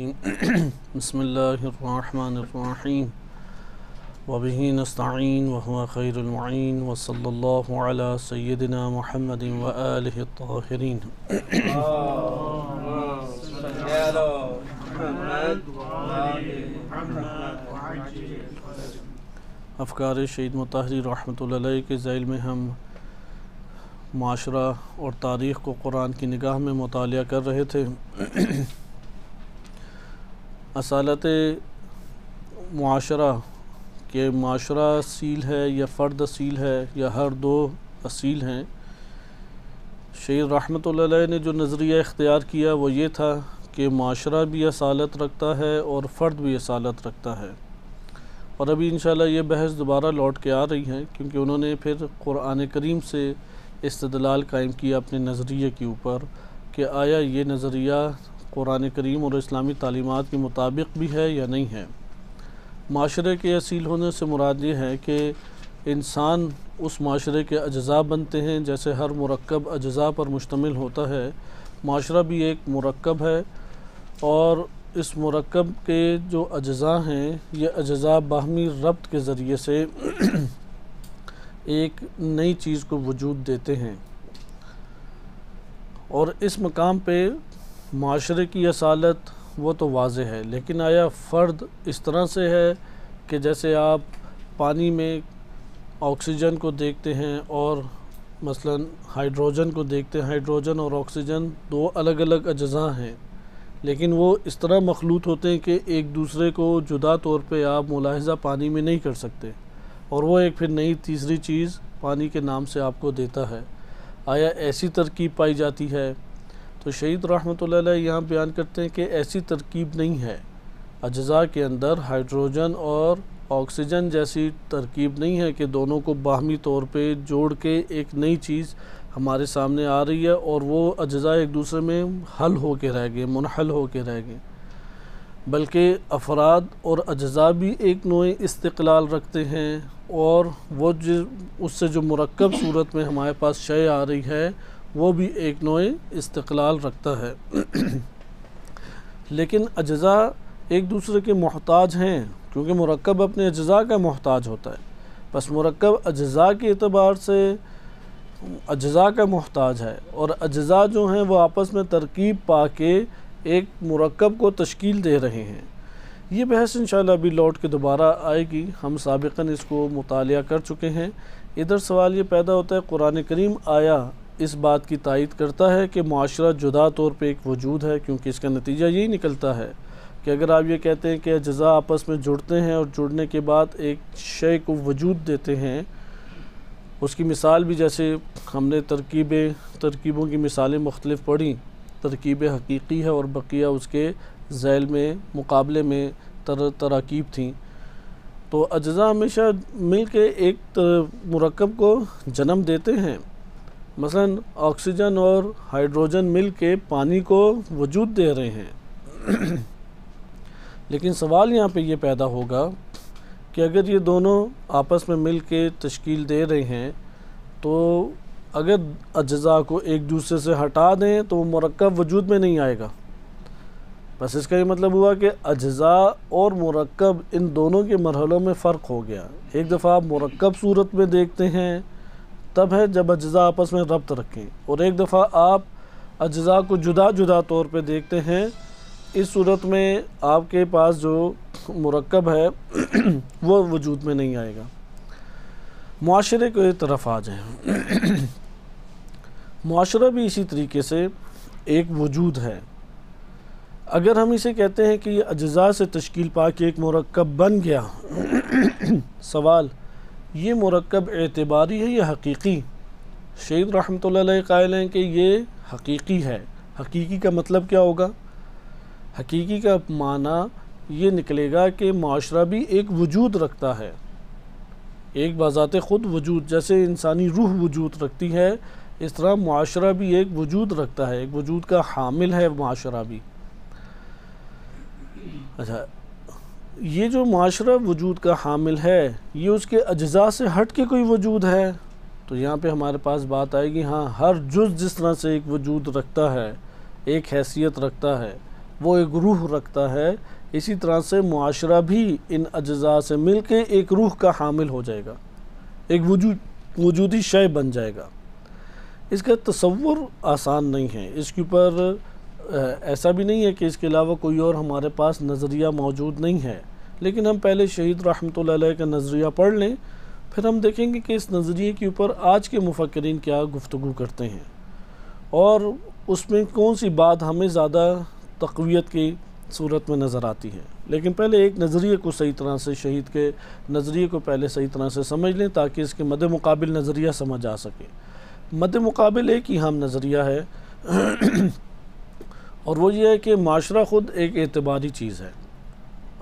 بسم اللہ الرحمن الرحیم وبہ نستعین وہو خیر المعین وصلی اللہ علی سیدنا محمد وآلہ الطاہرین۔ افکار شہید مطہری رحمۃ اللہ علیہ کے ذیل میں ہم معاشرہ اور تاریخ کو قرآن کی نگاہ میں مطالعہ کر رہے تھے۔ اصالت معاشرہ کہ معاشرہ اصیل ہے یا فرد اصیل ہے یا ہر دو اصیل ہیں، شہید رحمۃ اللہ علیہ نے جو نظریہ اختیار کیا وہ یہ تھا کہ معاشرہ بھی اصالت رکھتا ہے اور فرد بھی اصالت رکھتا ہے۔ اور ابھی انشاءاللہ یہ بحث دوبارہ لوٹ کے آ رہی ہے، کیونکہ انہوں نے پھر قرآن کریم سے استدلال قائم کیا اپنے نظریے کے اوپر کہ آیا یہ نظریہ قرآن کریم اور اسلامی تعلیمات کے مطابق بھی ہے یا نہیں ہے۔ معاشرے کے اصیل ہونے سے مراد یہ ہے کہ انسان اس معاشرے کے اجزاء بنتے ہیں، جیسے ہر مرکب اجزاء پر مشتمل ہوتا ہے، معاشرہ بھی ایک مرکب ہے، اور اس مرکب کے جو اجزاء ہیں یہ اجزاء باہمی ربط کے ذریعے سے ایک نئی چیز کو وجود دیتے ہیں۔ اور اس مقام پہ معاشرے کی اصالت وہ تو واضح ہے، لیکن آیا فرد اس طرح سے ہے کہ جیسے آپ پانی میں آکسیجن کو دیکھتے ہیں اور مثلا ہائیڈروجن کو دیکھتے ہیں، ہائیڈروجن اور آکسیجن دو الگ الگ اجزاء ہیں، لیکن وہ اس طرح مخلوط ہوتے ہیں کہ ایک دوسرے کو جدا طور پہ آپ ملاحظہ پانی میں نہیں کر سکتے، اور وہ ایک پھر نئی تیسری چیز پانی کے نام سے آپ کو دیتا ہے۔ آیا ایسی ترکیب پائی جاتی ہے؟ تو شہید رحمۃ اللہ علیہ یہاں بیان کرتے ہیں کہ ایسی ترکیب نہیں ہے، اجزاء کے اندر ہائیڈروجن اور آکسیجن جیسی ترکیب نہیں ہے کہ دونوں کو باہمی طور پہ جوڑ کے ایک نئی چیز ہمارے سامنے آ رہی ہے اور وہ اجزاء ایک دوسرے میں حل ہو کے رہ گئے، منحل ہو کے رہ گئے، بلکہ افراد اور اجزاء بھی ایک نوع استقلال رکھتے ہیں، اور وہ اس سے جو مرکب صورت میں ہمارے پاس شے آ رہی ہے وہ بھی ایک نوع استقلال رکھتا ہے۔ لیکن اجزاء ایک دوسرے کے محتاج ہیں، کیونکہ مرکب اپنے اجزاء کا محتاج ہوتا ہے، بس مرکب اجزاء کے اعتبار سے اجزاء کا محتاج ہے، اور اجزاء جو ہیں وہ آپس میں ترکیب پا کے ایک مرکب کو تشکیل دے رہے ہیں۔ یہ بحث انشاءاللہ ابھی لوٹ کے دوبارہ آئے گی، ہم سابقاً اس کو مطالعہ کر چکے ہیں۔ ادھر سوال یہ پیدا ہوتا ہے، قرآن کریم آیا اس بات کی تائید کرتا ہے کہ معاشرہ جدا طور پہ ایک وجود ہے؟ کیونکہ اس کا نتیجہ یہی نکلتا ہے کہ اگر آپ یہ کہتے ہیں کہ اجزاء آپس میں جڑتے ہیں اور جڑنے کے بعد ایک شے کو وجود دیتے ہیں، اس کی مثال بھی جیسے ہم نے ترکیبوں کی مثالیں مختلف پڑھی، ترکیب حقیقی ہے اور بقیہ اس کے ذیل میں مقابلے میں تراکیب تھیں، تو اجزاء ہمیشہ مل کے ایک مرکب کو جنم دیتے ہیں۔ مثلا آکسیجن اور ہائیڈروجن مل کے پانی کو وجود دے رہے ہیں، لیکن سوال یہاں پہ یہ پیدا ہوگا کہ اگر یہ دونوں آپس میں مل کے تشکیل دے رہے ہیں تو اگر اجزاء کو ایک دوسرے سے ہٹا دیں تو وہ مرکب وجود میں نہیں آئے گا۔ بس اس کا یہ مطلب ہوا کہ اجزاء اور مرکب ان دونوں کے مرحلوں میں فرق ہو گیا۔ ایک دفعہ آپ مرکب صورت میں دیکھتے ہیں تب ہے جب اجزاء آپس میں ربط رکھیں، اور ایک دفعہ آپ اجزاء کو جدا جدا طور پہ دیکھتے ہیں، اس صورت میں آپ کے پاس جو مرکب ہے وہ وجود میں نہیں آئے گا۔ معاشرے کو ایک طرف آ جائیں، معاشرہ بھی اسی طریقے سے ایک وجود ہے۔ اگر ہم اسے کہتے ہیں کہ یہ اجزاء سے تشکیل پا کے ایک مرکب بن گیا، سوال یہ مرکب اعتباری ہے یا حقیقی؟ شہید رحمۃ اللہ علیہ قائل ہیں کہ یہ حقیقی ہے۔ حقیقی کا مطلب کیا ہوگا؟ حقیقی کا معنی یہ نکلے گا کہ معاشرہ بھی ایک وجود رکھتا ہے، ایک بذات خود وجود، جیسے انسانی روح وجود رکھتی ہے اس طرح معاشرہ بھی ایک وجود رکھتا ہے، ایک وجود کا حامل ہے معاشرہ بھی۔ اچھا، یہ جو معاشرہ وجود کا حامل ہے یہ اس کے اجزاء سے ہٹ کے کوئی وجود ہے؟ تو یہاں پہ ہمارے پاس بات آئے گی، ہاں ہر جز جس طرح سے ایک وجود رکھتا ہے، ایک حیثیت رکھتا ہے، وہ ایک روح رکھتا ہے، اسی طرح سے معاشرہ بھی ان اجزاء سے مل کے ایک روح کا حامل ہو جائے گا، ایک وجودی شے بن جائے گا۔ اس کا تصور آسان نہیں ہے، اس کے اوپر ایسا بھی نہیں ہے کہ اس کے علاوہ کوئی اور ہمارے پاس نظریہ موجود نہیں ہے، لیکن ہم پہلے شہید رحمۃ اللہ علیہ کا نظریہ پڑھ لیں، پھر ہم دیکھیں گے کہ اس نظریے کے اوپر آج کے مفکرین کیا گفتگو کرتے ہیں اور اس میں کون سی بات ہمیں زیادہ تقویت کی صورت میں نظر آتی ہے۔ لیکن پہلے ایک نظریے کو صحیح طرح سے، شہید کے نظریے کو پہلے صحیح طرح سے سمجھ لیں تاکہ اس کے مد مقابل نظریہ سمجھ آ سکے۔ مد مقابل ایک ہی ہم نظریہ ہے اور وہ یہ ہے کہ معاشرہ خود ایک اعتباری چیز ہے،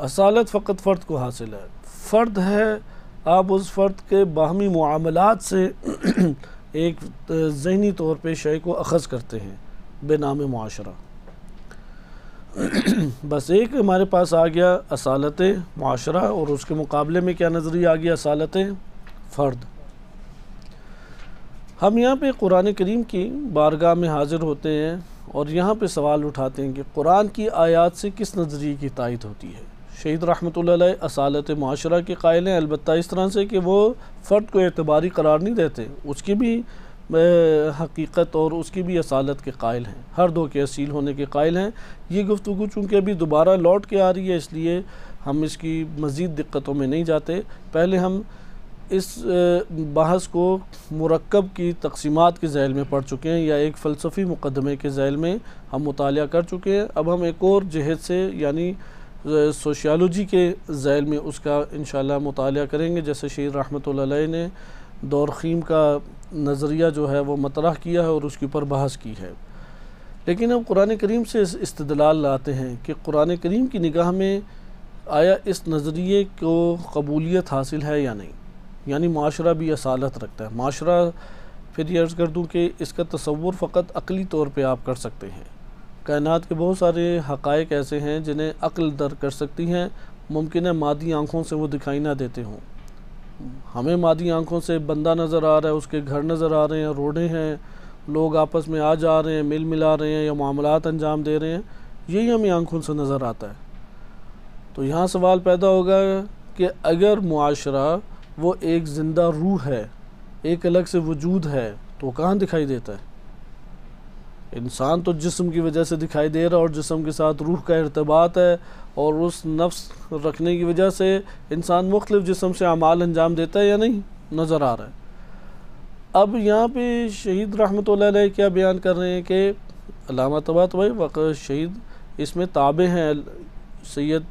اصالت فقط فرد کو حاصل ہے، فرد ہے، آپ اس فرد کے باہمی معاملات سے ایک ذہنی طور پہ شے کو اخذ کرتے ہیں بے نام معاشرہ۔ بس ایک ہمارے پاس آ گیا اصالت معاشرہ اور اس کے مقابلے میں کیا نظریہ آ گیا؟ اصالت فرد۔ ہم یہاں پہ قرآن کریم کی بارگاہ میں حاضر ہوتے ہیں اور یہاں پہ سوال اٹھاتے ہیں کہ قرآن کی آیات سے کس نظریے کی تائید ہوتی ہے؟ شہید رحمۃ اللہ علیہ اصالت معاشرہ کے قائل ہیں، البتہ اس طرح سے کہ وہ فرد کو اعتباری قرار نہیں دیتے، اس کی بھی حقیقت اور اس کی بھی اصالت کے قائل ہیں، ہر دو کے اصیل ہونے کے قائل ہیں۔ یہ گفتگو چونکہ ابھی دوبارہ لوٹ کے آ رہی ہے، اس لیے ہم اس کی مزید دقتوں میں نہیں جاتے، پہلے ہم اس بحث کو مرکب کی تقسیمات کے ذیل میں پڑھ چکے ہیں یا ایک فلسفی مقدمے کے ذیل میں ہم مطالعہ کر چکے ہیں۔ اب ہم ایک اور جہت سے یعنی سوشیالوجی کے ذیل میں اس کا انشاءاللہ مطالعہ کریں گے، جیسے شہید رحمۃ اللہ علیہ نے دورخیم کا نظریہ جو ہے وہ مطرح کیا ہے اور اس کے اوپر بحث کی ہے۔ لیکن ہم قرآن کریم سے استدلال لاتے ہیں کہ قرآن کریم کی نگاہ میں آیا اس نظریے کو قبولیت حاصل ہے یا نہیں، یعنی معاشرہ بھی اصالت رکھتا ہے۔ معاشرہ پھر یہ عرض کر دوں کہ اس کا تصور فقط عقلی طور پہ آپ کر سکتے ہیں، کائنات کے بہت سارے حقائق ایسے ہیں جنہیں عقل درک کر سکتی ہیں، ممکن ہے مادی آنکھوں سے وہ دکھائی نہ دیتے ہوں۔ ہمیں مادی آنکھوں سے بندہ نظر آ رہا ہے، اس کے گھر نظر آ رہے ہیں، روڈیں ہیں، لوگ آپس میں آ جا رہے ہیں، مل ملا رہے ہیں یا معاملات انجام دے رہے ہیں، یہی ہمیں آنکھوں سے نظر آتا ہے۔ تو یہاں سوال پیدا ہوگا کہ اگر معاشرہ وہ ایک زندہ روح ہے، ایک الگ سے وجود ہے، تو کہاں دکھائی دیتا ہے؟ انسان تو جسم کی وجہ سے دکھائی دے رہا ہے اور جسم کے ساتھ روح کا ارتباط ہے، اور اس نفس رکھنے کی وجہ سے انسان مختلف جسم سے اعمال انجام دیتا ہے یا نہیں، نظر آ رہا ہے۔ اب یہاں پہ شہید رحمۃ اللہ علیہ کیا بیان کر رہے ہیں کہ علامہ طباطبائی واقع شہید اس میں تابع ہیں سید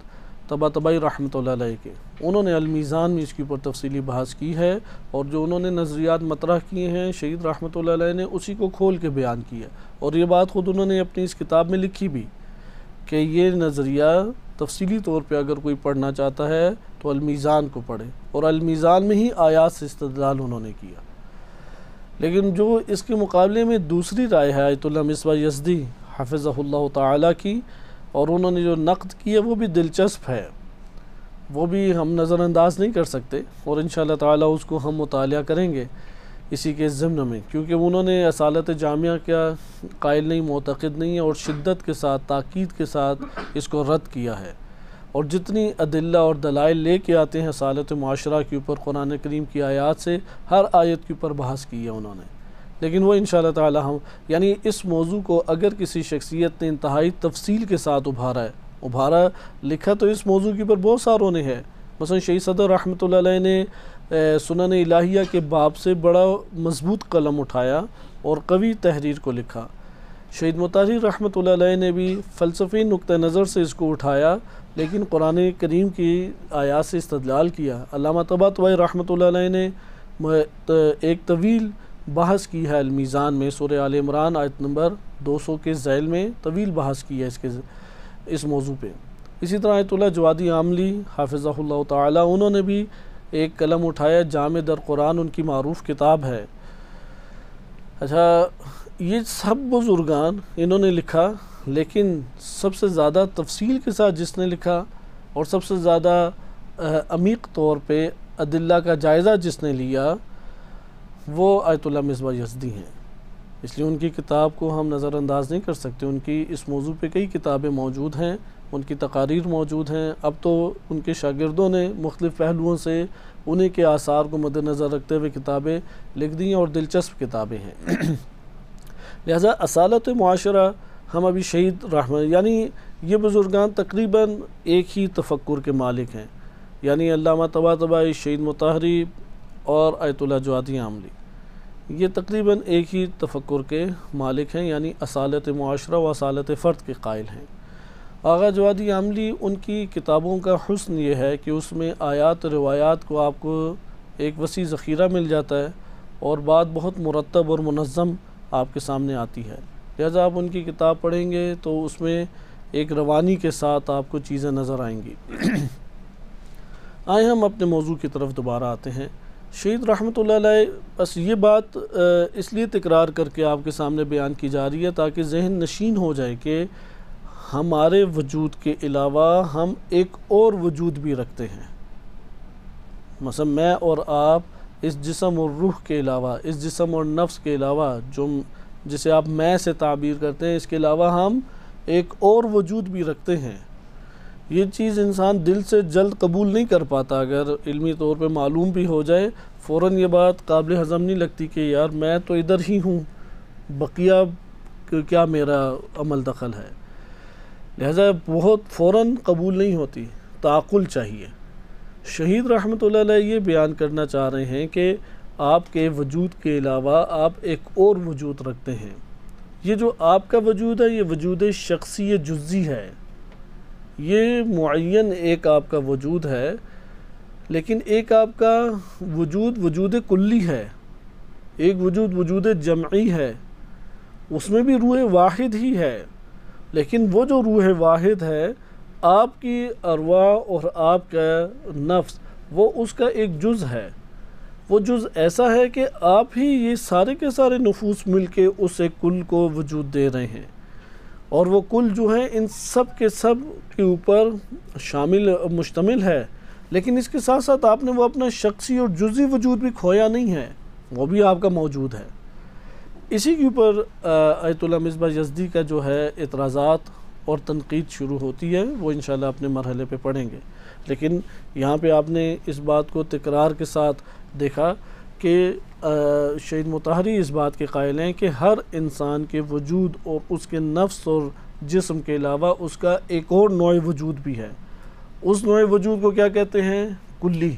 طباطبائی رحمۃ اللہ علیہ کے، انہوں نے المیزان میں اس کے اوپر تفصیلی بحث کی ہے اور جو انہوں نے نظریات مطرح کیے ہیں شہید رحمۃ اللہ علیہ نے اسی کو کھول کے بیان کیا، اور یہ بات خود انہوں نے اپنی اس کتاب میں لکھی بھی کہ یہ نظریہ تفصیلی طور پہ اگر کوئی پڑھنا چاہتا ہے تو المیزان کو پڑھے، اور المیزان میں ہی آیات سے استدلال انہوں نے کیا۔ لیکن جو اس کے مقابلے میں دوسری رائے ہے آیت اللہ مصباح یزدی حفظہ اللہ تعالیٰ کی، اور انہوں نے جو نقد کی ہے وہ بھی دلچسپ ہے، وہ بھی ہم نظر انداز نہیں کر سکتے، اور انشاءاللہ تعالیٰ اس کو ہم مطالعہ کریں گے اسی کے ضمن میں، کیونکہ انہوں نے اصالت جامعہ کا قائل نہیں، معتقد نہیں ہے، اور شدت کے ساتھ تاکید کے ساتھ اس کو رد کیا ہے، اور جتنی ادلہ اور دلائل لے کے آتے ہیں اصالت معاشرہ کے اوپر قرآن کریم کی آیات سے، ہر آیت کے اوپر بحث کی ہے انہوں نے۔ لیکن وہ انشاءاللہ تعالی ہم یعنی اس موضوع کو اگر کسی شخصیت نے انتہائی تفصیل کے ساتھ ابھارا لکھا تو اس موضوع کے اوپر بہت ساروں نے ہے، مثلا شہید صدر رحمۃ اللہ علیہ نے سنن الہیہ کے باب سے بڑا مضبوط قلم اٹھایا اور قوی تحریر کو لکھا۔ شہید مطہری رحمۃ اللہ علیہ نے بھی فلسفی نقطہ نظر سے اس کو اٹھایا، لیکن قرآن کریم کی آیات سے استدلال کیا۔ علامہ طباطبائی رحمۃ اللہ علیہ نے ایک طویل بحث کی ہے المیزان میں، سورہ آل عمران آیت نمبر 200 کے ذیل میں طویل بحث کی ہے اس موضوع پہ۔ اسی طرح آیت اللہ جوادی عاملی حافظہ اللہ تعالی، انہوں نے بھی ایک قلم اٹھایا، جامع در قرآن ان کی معروف کتاب ہے۔ اچھا، یہ سب بزرگان انہوں نے لکھا، لیکن سب سے زیادہ تفصیل کے ساتھ جس نے لکھا اور سب سے زیادہ عمیق طور پہ ادلہ کا جائزہ جس نے لیا وہ آیت اللہ مصباح یزدی ہیں۔ اس لیے ان کی کتاب کو ہم نظر انداز نہیں کر سکتے. ان کی اس موضوع پہ کئی کتابیں موجود ہیں، ان کی تقاریر موجود ہیں. اب تو ان کے شاگردوں نے مختلف پہلوؤں سے انہیں کے آثار کو مد نظر رکھتے ہوئے کتابیں لکھ دی ہیں اور دلچسپ کتابیں ہیں. لہذا اصالت معاشرہ ہم ابھی شہید یعنی یہ بزرگان تقریباً ایک ہی تفکر کے مالک ہیں، یعنی علامہ طباطبائی، شہید مطہری اور آیت اللہ جوادی عاملی، یہ تقریباً ایک ہی تفکر کے مالک ہیں، یعنی اصالت معاشرہ و اصالت فرد کے قائل ہیں. آغا جوادی عاملی، ان کی کتابوں کا حسن یہ ہے کہ اس میں آیات روایات کو آپ کو ایک وسیع ذخیرہ مل جاتا ہے اور بات بہت مرتب اور منظم آپ کے سامنے آتی ہے. لہذا آپ ان کی کتاب پڑھیں گے تو اس میں ایک روانی کے ساتھ آپ کو چیزیں نظر آئیں گی. آئیں ہم اپنے موضوع کی طرف دوبارہ آتے ہیں. شہید رحمۃ اللہ علیہ، بس یہ بات اس لیے تکرار کر کے آپ کے سامنے بیان کی جا رہی ہے تاکہ ذہن نشین ہو جائے کہ ہمارے وجود کے علاوہ ہم ایک اور وجود بھی رکھتے ہیں. مثلا میں اور آپ اس جسم اور روح کے علاوہ، اس جسم اور نفس کے علاوہ، جسے آپ میں سے تعبیر کرتے ہیں، اس کے علاوہ ہم ایک اور وجود بھی رکھتے ہیں. یہ چیز انسان دل سے جلد قبول نہیں کر پاتا. اگر علمی طور پہ معلوم بھی ہو جائے فوراً یہ بات قابل ہضم نہیں لگتی کہ یار میں تو ادھر ہی ہوں، بقیہ کیا میرا عمل دخل ہے. لہذا بہت فوراً قبول نہیں ہوتی، تعقل چاہیے. شہید رحمۃ اللہ علیہ یہ بیان کرنا چاہ رہے ہیں کہ آپ کے وجود کے علاوہ آپ ایک اور وجود رکھتے ہیں. یہ جو آپ کا وجود ہے یہ وجود شخصی جزئی ہے، یہ معین ایک آپ کا وجود ہے، لیکن ایک آپ کا وجود وجود کلی ہے، ایک وجود وجود جمعی ہے، اس میں بھی روح واحد ہی ہے. لیکن وہ جو روح واحد ہے، آپ کی ارواح اور آپ کا نفس، وہ اس کا ایک جز ہے. وہ جز ایسا ہے کہ آپ ہی یہ سارے کے سارے نفوس مل کے اس ایک کل کو وجود دے رہے ہیں، اور وہ کل جو ہے ان سب کے اوپر مشتمل ہے. لیکن اس کے ساتھ ساتھ آپ نے وہ اپنا شخصی اور جزئی وجود بھی کھویا نہیں ہے، وہ بھی آپ کا موجود ہے. اسی کے اوپر آیت اللہ مصباح یزدی کا جو ہے اعتراضات اور تنقید شروع ہوتی ہے، وہ انشاءاللہ اپنے مرحلے پہ پڑھیں گے. لیکن یہاں پہ آپ نے اس بات کو تکرار کے ساتھ دیکھا کہ شہید مطہری اس بات کے قائل ہیں کہ ہر انسان کے وجود اور اس کے نفس اور جسم کے علاوہ اس کا ایک اور نوع وجود بھی ہے. اس نوع وجود کو کیا کہتے ہیں؟ کلی.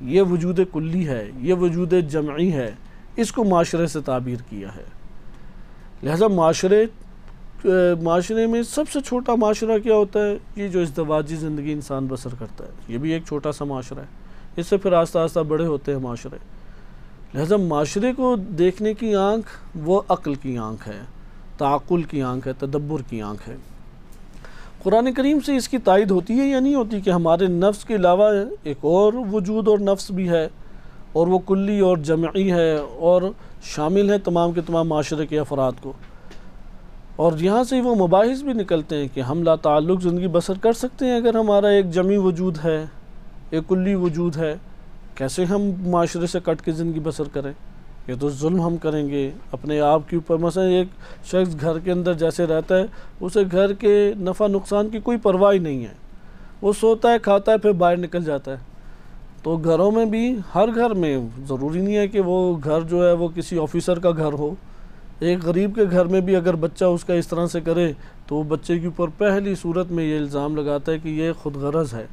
یہ وجود کلی ہے، یہ وجود جمعی ہے. اس کو معاشرے سے تعبیر کیا ہے. لہذا معاشرے میں سب سے چھوٹا معاشرہ کیا ہوتا ہے؟ یہ جو ازدواجی زندگی انسان بسر کرتا ہے، یہ بھی ایک چھوٹا سا معاشرہ ہے. اس سے پھر آہستہ آہستہ بڑے ہوتے ہیں معاشرے. لہذا معاشرے کو دیکھنے کی آنکھ وہ عقل کی آنکھ ہے، تعقل کی آنکھ ہے، تدبر کی آنکھ ہے. قرآن کریم سے اس کی تائید ہوتی ہے یا نہیں ہوتی کہ ہمارے نفس کے علاوہ ایک اور وجود اور نفس بھی ہے، اور وہ کلی اور جمعی ہے اور شامل ہے تمام کے تمام معاشرے کے افراد کو. اور یہاں سے وہ مباحث بھی نکلتے ہیں کہ ہم لا تعلق زندگی بسر کر سکتے ہیں اگر ہمارا ایک جمعی وجود ہے، ایک کلی وجود ہے. کیسے ہم معاشرے سے کٹ کے زندگی بسر کریں؟ یہ تو ظلم ہم کریں گے اپنے آپ کے اوپر. مثلا ایک شخص گھر کے اندر جیسے رہتا ہے، اسے گھر کے نفع نقصان کی کوئی پرواہ نہیں ہے، وہ سوتا ہے، کھاتا ہے، پھر باہر نکل جاتا ہے. تو گھروں میں بھی، ہر گھر میں ضروری نہیں ہے کہ وہ گھر جو ہے وہ کسی آفیسر کا گھر ہو. ایک غریب کے گھر میں بھی اگر بچہ اس کا اس طرح سے کرے تو وہ بچے کے اوپر پہلی صورت میں یہ الزام لگاتا ہے کہ یہ خود غرض ہے،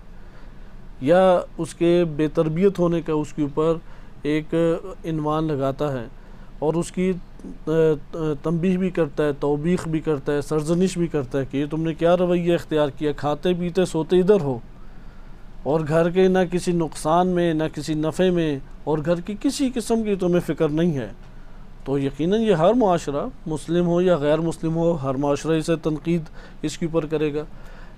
یا اس کے بے تربیت ہونے کا اس کے اوپر ایک عنوان لگاتا ہے، اور اس کی تنبیہ بھی کرتا ہے، توبیخ بھی کرتا ہے، سرزنش بھی کرتا ہے کہ یہ تم نے کیا رویہ اختیار کیا، کھاتے پیتے سوتے ادھر ہو، اور گھر کے نہ کسی نقصان میں نہ کسی نفع میں، اور گھر کی کسی قسم کی تمہیں فکر نہیں ہے. تو یقیناً یہ ہر معاشرہ، مسلم ہو یا غیر مسلم ہو، ہر معاشرہ اسے تنقید اس کے اوپر کرے گا.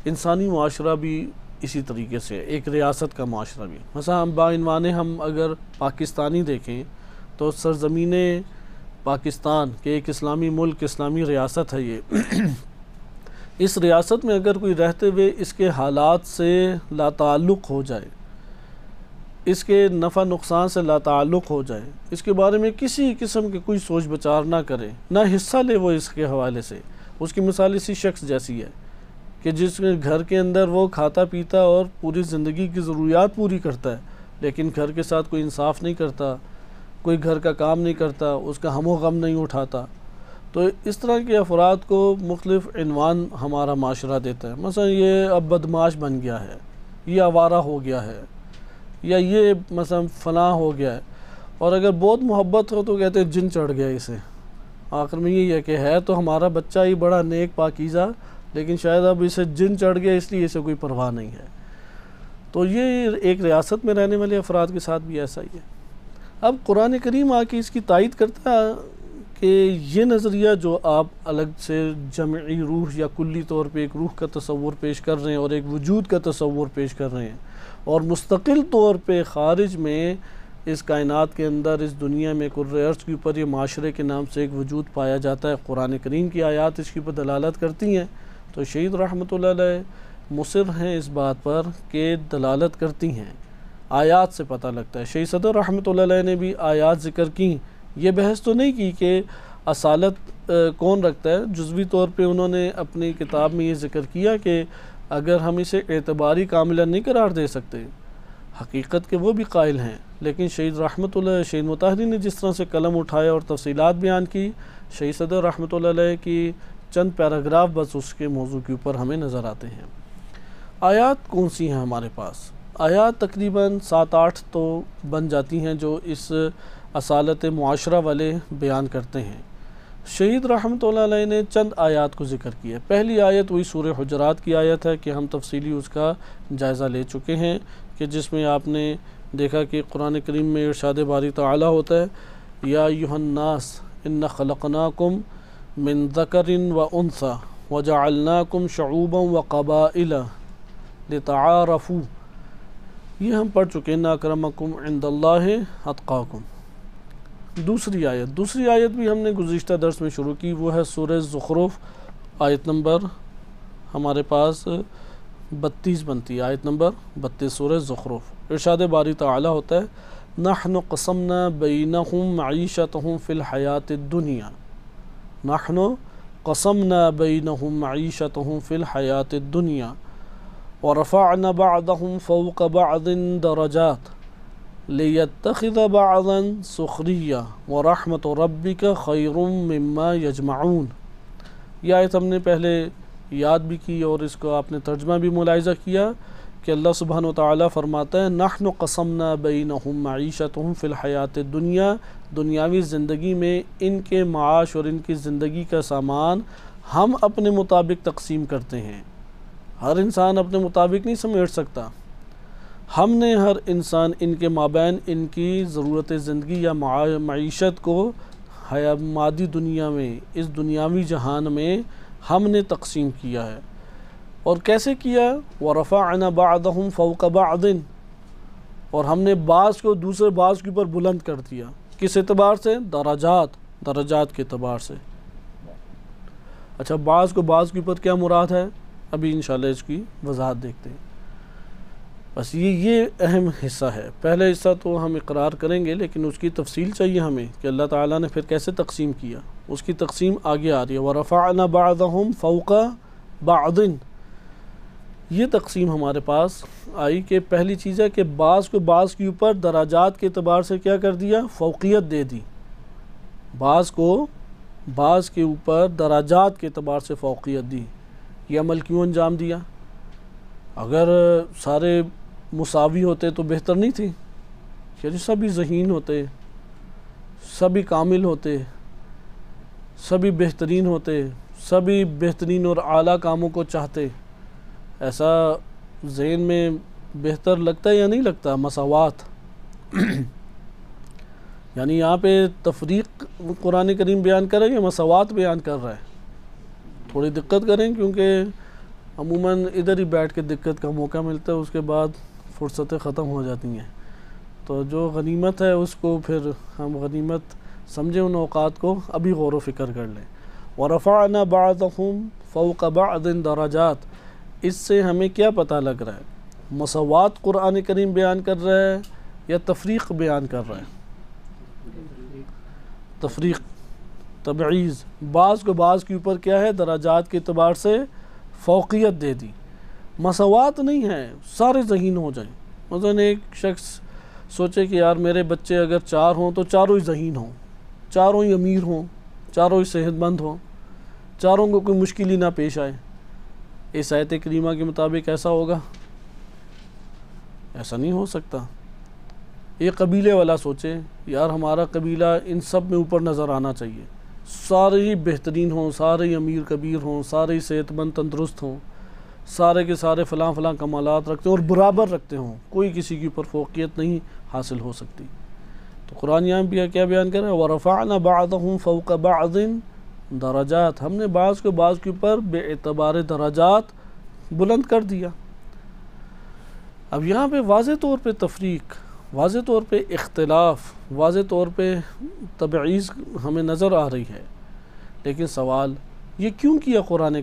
انسانی معاشرہ بھی اسی طریقے سے، ایک ریاست کا معاشرہ بھی. مثلا بعنوان ہم اگر پاکستانی دیکھیں تو سرزمین پاکستان کہ ایک اسلامی ملک، اسلامی ریاست ہے یہ. اس ریاست میں اگر کوئی رہتے ہوئے اس کے حالات سے لا تعلق ہو جائے، اس کے نفع نقصان سے لا تعلق ہو جائے، اس کے بارے میں کسی قسم کی کوئی سوچ بچار نہ کرے، نہ حصہ لے وہ اس کے حوالے سے۔ اس کی مثال اسی شخص جیسی ہے کہ جس گھر کے اندر وہ کھاتا پیتا اور پوری زندگی کی ضروریات پوری کرتا ہے، لیکن گھر کے ساتھ کوئی انصاف نہیں کرتا، کوئی گھر کا کام نہیں کرتا، اس کا ہم و غم نہیں اٹھاتا۔ تو اس طرح کے افراد کو مختلف عنوان ہمارا معاشرہ دیتا ہے، مثلا یہ اب بدمعاش بن گیا ہے، یہ آوارہ ہو گیا ہے، یا یہ مثلا فلاں ہو گیا ہے۔ اور اگر بہت محبت ہو تو کہتے ہیں جن چڑھ گیا اسے۔ آخر میں یہ ہے کہ ہے تو ہمارا بچہ ہی بڑا نیک پاکیزہ، لیکن شاید اب اسے جن چڑھ گیا اس لیے اسے کوئی پرواہ نہیں ہے۔ تو یہ ایک ریاست میں رہنے والے افراد کے ساتھ بھی ایسا ہی ہے۔ اب قرآن کریم آ کے اس کی تائید کرتا ہے کہ یہ نظریہ جو آپ الگ سے جمعی روح یا کلی طور پہ ایک روح کا تصور پیش کر رہے ہیں اور ایک وجود کا تصور پیش کر رہے ہیں، اور مستقل طور پہ خارج میں اس کائنات کے اندر اس دنیا میں کرۂ ارض کے اوپر یہ معاشرے کے نام سے ایک وجود پایا جاتا ہے، قرآن کریم کی آیات اس کی پر دلالت کرتی ہیں، تو شہید رحمۃ اللہ علیہ مصر ہیں اس بات پر کہ دلالت کرتی ہیں، آیات سے پتہ لگتا ہے۔ شہید صدر رحمۃ اللہ علیہ نے بھی آیات ذکر کی، یہ بحث تو نہیں کی کہ اصالت کون رکھتا ہے، جزوی طور پہ انہوں نے اپنی کتاب میں یہ ذکر کیا کہ اگر ہم اسے اعتباری کاملہ نہیں قرار دے سکتے، حقیقت کے وہ بھی قائل ہیں، لیکن شہید رحمۃ اللہ شہید مطہری نے جس طرح سے قلم اٹھایا اور تفصیلات بیان کی، شہید صدر رحمۃ اللہ علیہ کی چند پیراگراف بس اس کے موضوع کے اوپر ہمیں نظر آتے ہیں۔ آیات کون سی ہیں ہمارے پاس؟ آیات تقریباً 7-8 تو بن جاتی ہیں جو اس اصالت معاشرہ والے بیان کرتے ہیں۔ شہید رحمۃ اللہ علیہ نے چند آیات کو ذکر کیا۔ پہلی آیت وہی سورہ حجرات کی آیت ہے کہ ہم تفصیلی اس کا جائزہ لے چکے ہیں، کہ جس میں آپ نے دیکھا کہ قرآن کریم میں ارشاد باری تعالی ہوتا ہے، یا ایھا الناس انا خلقناکم من ذکر و انثی وجعلناکم شعوبا وقبائل لتعارفوا، یہ ہم پڑھ چکے ہیں، ان اکرمکم عند اللہ اتقاکم۔ دوسری آیت بھی ہم نے گزشتہ درس میں شروع کی، وہ ہے سورہ زخرف، آیت نمبر ہمارے پاس 32 بنتی ہے، آیت نمبر 32 سورہ زخرف۔ ارشاد باری تعالی ہوتا ہے، نحن قسمنا بینہم معیشتہم فی الحیات الدنیا، نحن قسمنا بینہم معیشتہم فی الحیات الدنیا ورفعنا بعضهم فوق بعض درجات لیتخذ بعضا سخریا ورحمت ربک خیر مما یجمعون۔ یہ آیت ہم نے پہلے یاد بھی کی اور اس کو آپ نے ترجمہ بھی ملاحظہ کیا کہ اللہ سبحانہ وتعالی فرماتا ہے، نحن قسمنا بینہم معیشتہم فی الحیات الدنیا، دنیاوی زندگی میں ان کے معاش اور ان کی زندگی کا سامان ہم اپنے مطابق تقسیم کرتے ہیں۔ ہر انسان اپنے مطابق نہیں سمیٹ سکتا، ہم نے ہر انسان ان کے مابین ان کی ضرورت زندگی یا معیشت کو مادی دنیا میں، اس دنیاوی جہان میں ہم نے تقسیم کیا ہے۔ اور کیسے کیا؟ وَرَفَعْنَا بَعْضَهُمْ فَوْقَ بَعْضٍ، اور ہم نے بعض کو دوسرے بعض کے اوپر بلند کر دیا۔ کس اعتبار سے؟ درجات کے اعتبار سے۔ اچھا، بعض کو بعض کے اوپر کیا مراد ہے؟ ابھی انشاءاللہ اس کی وضاحت دیکھتے ہیں۔ بس یہ اہم حصہ ہے۔ پہلے حصہ تو ہم اقرار کریں گے، لیکن اس کی تفصیل چاہیے ہمیں کہ اللہ تعالیٰ نے پھر کیسے تقسیم کیا، اس کی تقسیم آگے آ رہی ہے۔ وَرَفَعْنَا بَعْضَهُمْ فَوْقَ بَعْضٍ، یہ تقسیم ہمارے پاس آئی کہ پہلی چیز ہے کہ بعض کو بعض کے اوپر درجات کے اعتبار سے کیا کر دیا؟ فوقیت دے دی۔ بعض کو بعض کے اوپر درجات کے اعتبار سے فوقیت دی۔ یہ عمل کیوں انجام دیا؟ اگر سارے مساوی ہوتے تو بہتر نہیں تھی؟ یعنی سبھی ذہین ہوتے، سبھی کامل ہوتے، سبھی بہترین ہوتے، سبھی بہترین اور اعلیٰ کاموں کو چاہتے، ایسا ذہن میں بہتر لگتا ہے یا نہیں لگتا؟ مساوات یعنی یہاں پہ تفریق قرآن کریم بیان کر رہا ہے یا مساوات بیان کر رہا ہے؟ تھوڑی دقت کریں، کیونکہ عموماً ادھر ہی بیٹھ کے دقت کا موقع ملتا ہے، اس کے بعد فرصتیں ختم ہو جاتی ہیں۔ تو جو غنیمت ہے اس کو پھر ہم غنیمت سمجھیں، ان اوقات کو ابھی غور و فکر کر لیں۔ وَرَفَعْنَا بَعْضَهُمْ فَوْقَ بَعْضٍ دَرَجَاتٍ، اس سے ہمیں کیا پتہ لگ رہا ہے؟ مساوات قرآن کریم بیان کر رہا ہے یا تفریق بیان کر رہا ہے؟ تفریق، تبعیض، بعض کو بعض کے اوپر کیا ہے، درجات کے اعتبار سے فوقیت دے دی. مساوات نہیں ہے، سارے ذہین ہو جائیں. مثلا ایک شخص سوچے کہ یار میرے بچے اگر 4 ہوں تو چاروں ہی ذہین ہوں، چاروں ہی امیر ہوں، چاروں ہی صحت مند ہوں، چاروں کو کوئی مشکل ہی نہ پیش آئے. اس آیت کریمہ کے مطابق ایسا ہوگا؟ ایسا نہیں ہو سکتا. یہ قبیلے والا سوچے یار ہمارا قبیلہ ان سب میں اوپر نظر آنا چاہیے، سارے ہی بہترین ہوں، سارے ہی امیر کبیر ہوں، سارے ہی صحت مند تندرست ہوں، سارے کے سارے فلاں فلاں کمالات رکھتے ہوں اور برابر رکھتے ہوں، کوئی کسی کے اوپر فوقیت نہیں حاصل ہو سکتی. تو قرآن یہاں بھی کیا بیان کر رہا ہے، وَرَفَعْنَا بَعْضَهُمْ فَوْقَ بَعْضٍ درجات، ہم نے بعض کو بعض کے اوپر بے اعتبار درجات بلند کر دیا. اب یہاں پہ واضح طور پہ تفریق، واضح طور پہ اختلاف، واضح طور پہ تبعیض ہمیں نظر آ رہی ہے. لیکن سوال یہ کیوں کیا قرآن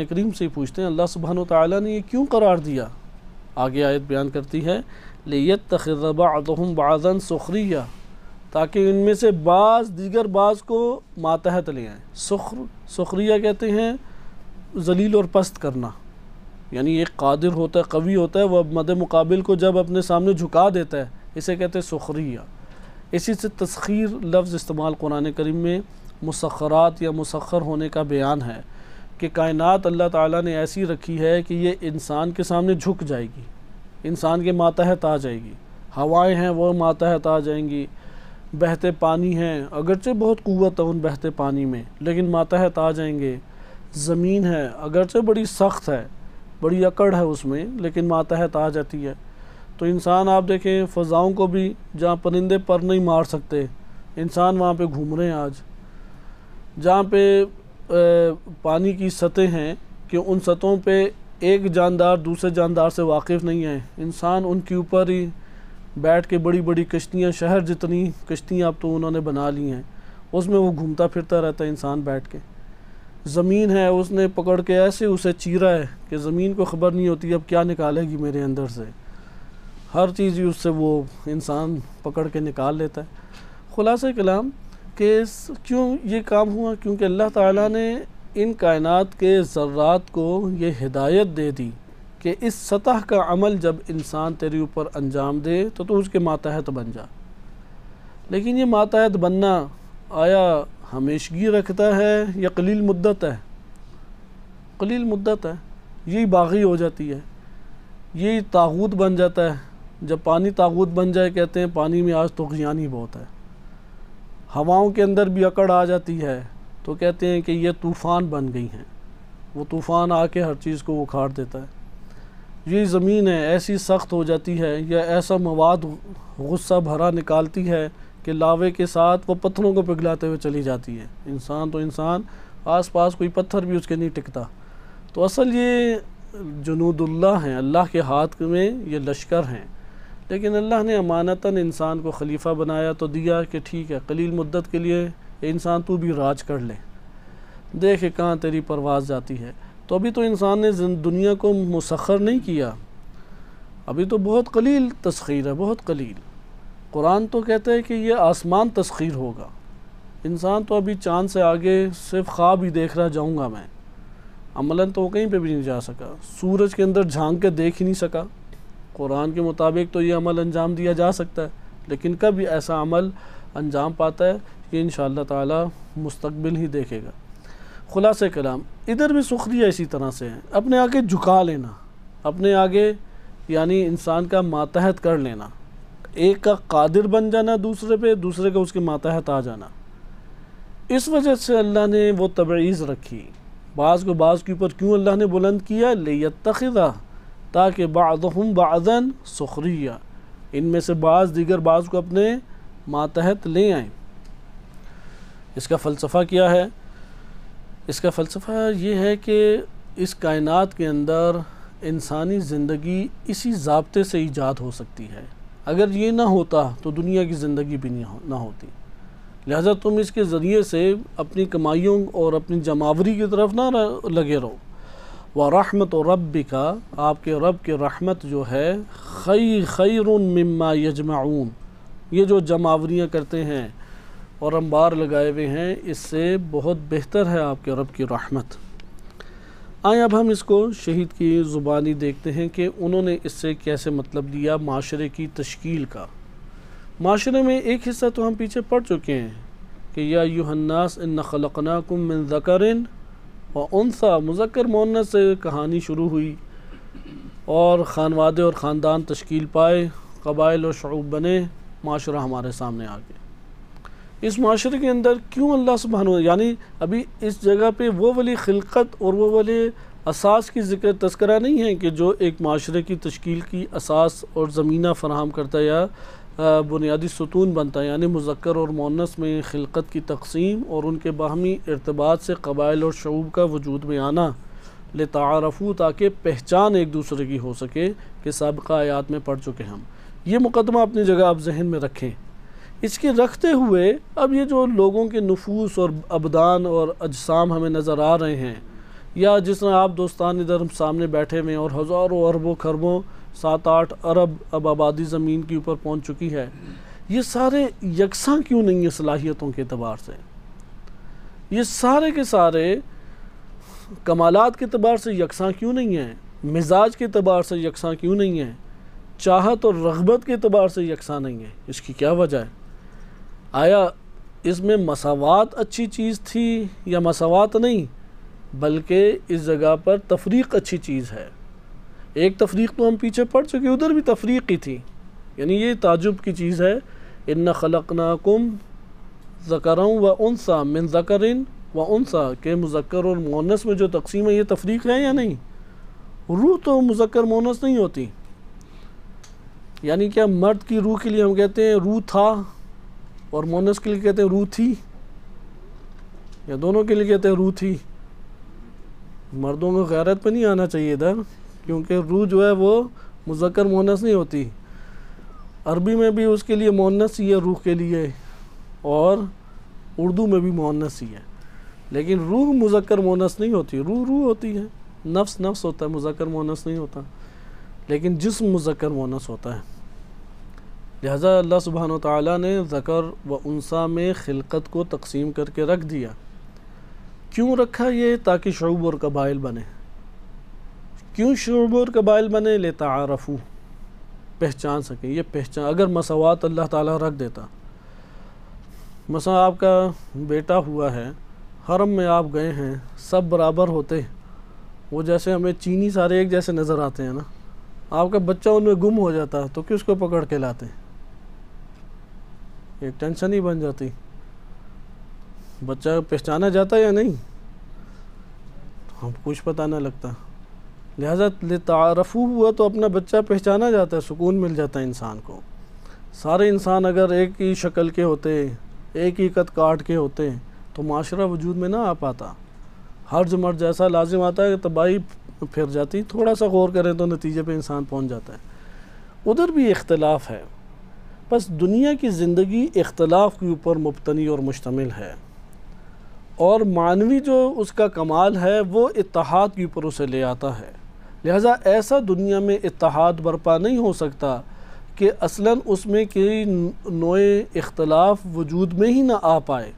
کریم سے پوچھتے ہیں اللہ سبحانہ وتعالیٰ نے یہ کیوں قرار دیا؟ آگے آیت بیان کرتی ہے لِيَتَّخِذَ بَعْضُهُمْ بَعْضًا سُخْرِيًّا، تاکہ ان میں سے بعض دیگر بعض کو ماتحت لے آئیں. سخریہ کہتے ہیں ذلیل اور پست کرنا، یعنی ایک قادر ہوتا ہے، قوی ہوتا ہے، وہ مد مقابل کو جب اپنے سامنے جھکا دیتا ہے، اسے کہتے ہیں سخریہ. اسی سے تسخیر لفظ استعمال قرآن کریم میں مسخرات یا مسخر ہونے کا بیان ہے کہ کائنات اللہ تعالیٰ نے ایسی رکھی ہے کہ یہ انسان کے سامنے جھک جائے گی، انسان کے ماتحت آ جائے گی. ہوائیں ہیں وہ ماتحت آ جائیں گی، بہتے پانی ہیں اگرچہ بہت قوت ہے ان بہتے پانی میں لیکن ماتحت آ جائیں گے. زمین ہے اگرچہ بڑی سخت ہے، بڑی اکڑ ہے اس میں لیکن ماتحت آ جاتی ہے. تو انسان آپ دیکھیں فضاؤں کو بھی جہاں پرندے پر نہیں مار سکتے، انسان وہاں پہ گھوم رہے ہیں آج. جہاں پہ پانی کی سطح ہیں کہ ان سطحوں پہ ایک جاندار دوسرے جاندار سے واقف نہیں ہے، انسان ان کے اوپر ہی بیٹھ کے بڑی بڑی کشتیاں، شہر جتنی کشتیاں اب تو انہوں نے بنا لی ہیں، اس میں وہ گھومتا پھرتا رہتا ہے انسان بیٹھ کے. زمین ہے اس نے پکڑ کے ایسے اسے چیرا ہے کہ زمین کو خبر نہیں ہوتی اب کیا نکالے گی میرے اندر سے، ہر چیز ہی اس سے وہ انسان پکڑ کے نکال لیتا ہے. خلاصہ کلام کہ کیوں یہ کام ہوا؟ کیونکہ اللہ تعالیٰ نے ان کائنات کے ذرات کو یہ ہدایت دے دی کہ اس سطح کا عمل جب انسان تیرے اوپر انجام دے تو اس کے ماتحت بن جا. لیکن یہ ماتحت بننا آیا ہمیشگی رکھتا ہے یا قلیل مدت ہے؟ قلیل مدت ہے، یہی باغی ہو جاتی ہے، یہی طاغوت بن جاتا ہے. جب پانی طاغوت بن جائے کہتے ہیں پانی میں آج طغیان ہی بہت ہے. ہواؤں کے اندر بھی اکڑ آ جاتی ہے تو کہتے ہیں کہ یہ طوفان بن گئی ہیں، وہ طوفان آ کے ہر چیز کو اکھاڑ دیتا ہے. یہ زمین ہے ایسی سخت ہو جاتی ہے یا ایسا مواد غصہ بھرا نکالتی ہے کہ لاوے کے ساتھ وہ پتھروں کو پگھلاتے ہوئے چلی جاتی ہے. انسان آس پاس کوئی پتھر بھی اس کے نہیں ٹکتا. تو اصل یہ جنود اللہ ہیں، اللہ کے ہاتھ میں یہ لشکر ہیں. لیکن اللہ نے امانتاً انسان کو خلیفہ بنایا تو دیا کہ ٹھیک ہے قلیل مدت کے لیے انسان تو بھی راج کر لے، دیکھ کہاں تیری پرواز جاتی ہے. تو ابھی تو انسان نے دنیا کو مسخر نہیں کیا، ابھی تو بہت قلیل تسخیر ہے، بہت قلیل. قرآن تو کہتا ہے کہ یہ آسمان تسخیر ہوگا. انسان تو ابھی چاند سے آگے صرف خواب ہی دیکھ رہا جاؤں گا میں، عملاً تو وہ کہیں پہ بھی نہیں جا سکا. سورج کے اندر جھانک کے دیکھ ہی نہیں سکا. قرآن کے مطابق تو یہ عمل انجام دیا جا سکتا ہے لیکن کب ایسا عمل انجام پاتا ہے کہ انشاءاللہ تعالی مستقبل ہی دیکھے گا. خلاصہ کلام ادھر بھی سخریہ اسی طرح سے ہے، اپنے آگے جھکا لینا، اپنے آگے یعنی انسان کا ماتحت کر لینا، ایک کا قادر بن جانا دوسرے پہ، دوسرے کا اس کے ماتحت آ جانا. اس وجہ سے اللہ نے وہ تبعیض رکھی. بعض کو بعض کے اوپر کیوں اللہ نے بلند کیا؟ لِيَتَّخِذَ، تاکہ بعضهم بعضا سخریہ، ان میں سے بعض دیگر بعض کو اپنے ماتحت لے آئیں. اس کا فلسفہ کیا ہے؟ اس کا فلسفہ یہ ہے کہ اس کائنات کے اندر انسانی زندگی اسی ضابطے سے ایجاد ہو سکتی ہے. اگر یہ نہ ہوتا تو دنیا کی زندگی بھی نہ ہوتی. لہذا تم اس کے ذریعے سے اپنی کمائیوں اور اپنی جماوری کی طرف نہ لگے رہو. وَرَحْمَةُ رَبِّكَ آپ کے رب کی رحمت جو ہے خَيْرٌ مِّمَّا يَجْمَعُونَ یہ جو جمعاوریاں کرتے ہیں اور انبار لگائے ہوئے ہیں اس سے بہت بہتر ہے آپ کے رب کی رحمت۔ آئیں اب ہم اس کو شہید کی زبانی دیکھتے ہیں کہ انہوں نے اس سے کیسے مطلب لیا معاشرے کی تشکیل کا۔ معاشرے میں ایک حصہ تو ہم پیچھے پڑھ چکے ہیں کہ یا ایھا الناس ان خلقناکم من ذکر و انثی، مذکر مؤنث سے کہانی شروع ہوئی اور خانوادے اور خاندان تشکیل پائے، قبائل اور شعوب بنے، معاشرہ ہمارے سامنے آ گیا۔ اس معاشرے کے اندر کیوں اللہ سبحانہ یعنی ابھی اس جگہ پہ وہ والی خلقت اور وہ والے اساس کی ذکر تذکرہ نہیں ہے کہ جو ایک معاشرے کی تشکیل کی اساس اور زمینہ فراہم کرتا ہے یا بنیادی ستون بنتا ہے، یعنی مذکر اور مؤنث میں خلقت کی تقسیم اور ان کے باہمی ارتباط سے قبائل اور شعوب کا وجود میں آنا، لتعارفوا تاکہ پہچان ایک دوسرے کی ہو سکے کہ سابقہ آیات میں پڑھ چکے ہم۔ یہ مقدمہ اپنی جگہ آپ ذہن میں رکھیں۔ اس کے رکھتے ہوئے اب یہ جو لوگوں کے نفوس اور ابدان اور اجسام ہمیں نظر آ رہے ہیں، یا جس طرح آپ دوستان ادھر ہم سامنے بیٹھے ہوئے اور ہزاروں اربوں خربوں 7-8 ارب اب آبادی زمین کے اوپر پہنچ چکی ہے، یہ سارے یکساں کیوں نہیں ہیں صلاحیتوں کے اعتبار سے؟ یہ سارے کے سارے کمالات کے اعتبار سے یکساں کیوں نہیں ہیں؟ مزاج کے اعتبار سے یکساں کیوں نہیں ہیں؟ چاہت اور رغبت کے اعتبار سے یکساں نہیں ہیں؟ اس کی کیا وجہ ہے؟ آیا اس میں مساوات اچھی چیز تھی یا مساوات نہیں، بلکہ اس جگہ پر تفریق اچھی چیز ہے؟ ایک تفریق تو ہم پیچھے پڑھ چکے، ادھر بھی تفریق ہی تھی، یعنی یہ تعجب کی چیز ہے۔ اِنَّ خَلَقْنَاكُمْ ذَكَرًا وَأُنثىٰ مِن ذَكَرٍ وَأُنثىٰ کہ مذکر اور مؤنث میں جو تقسیم ہے یہ تفریق ہے یا نہیں؟ روح تو مذکر مؤنث نہیں ہوتی، یعنی کیا مرد کی روح کے لیے ہم کہتے ہیں روح تھا اور مؤنث کے لیے کہتے ہیں روح تھی، یا دونوں کے لیے کہتے ہیں روح تھی؟ مردوں کو غیرت پہ نہیں آنا چاہیے ادھر، کیونکہ روح جو ہے وہ مذکر مؤنث نہیں ہوتی۔ عربی میں بھی اس کے لیے مؤنث ہی ہے روح کے لیے، اور اردو میں بھی مؤنث ہی ہے، لیکن روح مذکر مؤنث نہیں ہوتی، روح روح ہوتی ہے، نفس نفس ہوتا ہے، مذکر مؤنث نہیں ہوتا، لیکن جسم مذکر مؤنث ہوتا ہے۔ لہذا اللہ سبحانہ و تعالیٰ نے ذکر و انثیٰ میں خلقت کو تقسیم کر کے رکھ دیا۔ کیوں رکھا یہ؟ تاکہ شعوب اور قبائل بنے۔ کیوں شعوب اور قبائل بنے؟ لتعارفوا، پہچان سکیں۔ یہ پہچان، اگر مساوات اللہ تعالیٰ رکھ دیتا، مثلا آپ کا بیٹا ہوا ہے، حرم میں آپ گئے ہیں، سب برابر ہوتے، وہ جیسے ہمیں چینی سارے ایک جیسے نظر آتے ہیں نا، آپ کا بچہ ان میں گم ہو جاتا تو کس کو پکڑ کے لاتے؟ ایک ٹینشن ہی بن جاتی۔ بچہ پہچانا جاتا یا نہیں؟ ہم کچھ پتہ نہ لگتا۔ لہذا لتعارفوا ہوا تو اپنا بچہ پہچانا جاتا ہے، سکون مل جاتا ہے انسان کو۔ سارے انسان اگر ایک ہی شکل کے ہوتے، ایک ہی قد کاٹ کے ہوتے تو معاشرہ وجود میں نہ آ پاتا۔ ہرج مرج ایسا لازم آتا ہے کہ تباہی پھر جاتی، تھوڑا سا غور کریں تو نتیجے پہ انسان پہنچ جاتا ہے۔ ادھر بھی اختلاف ہے، بس دنیا کی زندگی اختلاف کے اوپر مبتنی اور مشتمل ہے، اور معنوی جو اس کا کمال ہے وہ اتحاد کے اوپر اسے لے آتا ہے۔ لہذا ایسا دنیا میں اتحاد برپا نہیں ہو سکتا کہ اصلاً اس میں کئی نوع اختلاف وجود میں ہی نہ آ پائے،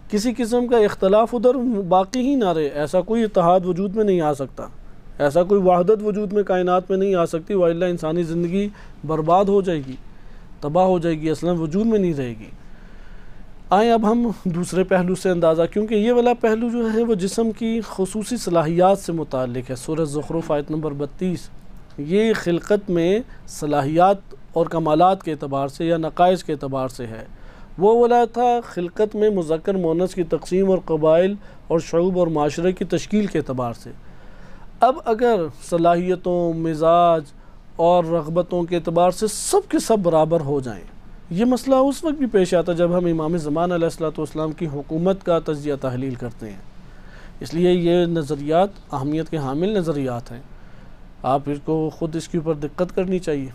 کسی قسم کا اختلاف ادھر باقی ہی نہ رہے، ایسا کوئی اتحاد وجود میں نہیں آ سکتا، ایسا کوئی وحدت وجود میں کائنات میں نہیں آ سکتی، وإلا انسانی زندگی برباد ہو جائے گی، تباہ ہو جائے گی، اصلاً وجود میں نہیں رہے گی۔ آئیں اب ہم دوسرے پہلو سے اندازہ، کیونکہ یہ والا پہلو جو ہے وہ جسم کی خصوصی صلاحیات سے متعلق ہے۔ سورہ زخرف آیت نمبر 32، یہ خلقت میں صلاحیات اور کمالات کے اعتبار سے یا نقائص کے اعتبار سے ہے۔ وہ والا تھا خلقت میں مذکر مؤنث کی تقسیم اور قبائل اور شعوب اور معاشرے کی تشکیل کے اعتبار سے۔ اب اگر صلاحیتوں، مزاج اور رغبتوں کے اعتبار سے سب کے سب برابر ہو جائیں، یہ مسئلہ اس وقت بھی پیش آتا جب ہم امام زمان علیہ السلام کی حکومت کا تجزیہ تحلیل کرتے ہیں۔ اس لیے یہ نظریات اہمیت کے حامل نظریات ہیں، آپ اس کو خود اس کے اوپر دقت کرنی چاہیے۔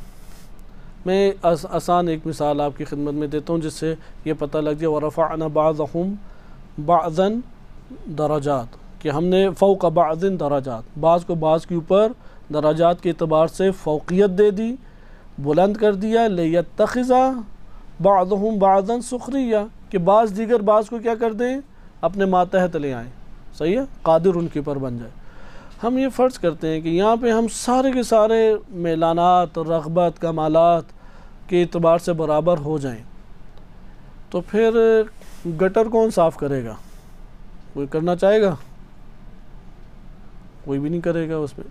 میں آسان ایک مثال آپ کی خدمت میں دیتا ہوں جس سے یہ پتہ لگ جائے، وَرَفَعْنَا بَعْضَهُمْ بَعْضًا دَرَجَات، کہ ہم نے فوق بعض درجات، بعض کو بعض کے اوپر درجات کے اعتبار سے فوقیت دے دی، بلند کر دیا، لیتخذ بعضهم بعضا سخریا، کہ بعض دیگر بعض کو کیا کر دیں، اپنے ماتحت لے آئیں، صحیح ہے، قادر ان کے اوپر بن جائے۔ ہم یہ فرض کرتے ہیں کہ یہاں پہ ہم سارے کے سارے میلانات، رغبت، کمالات کے اعتبار سے برابر ہو جائیں، تو پھر گٹر کون صاف کرے گا؟ کوئی کرنا چاہے گا؟ کوئی بھی نہیں کرے گا اس پہ۔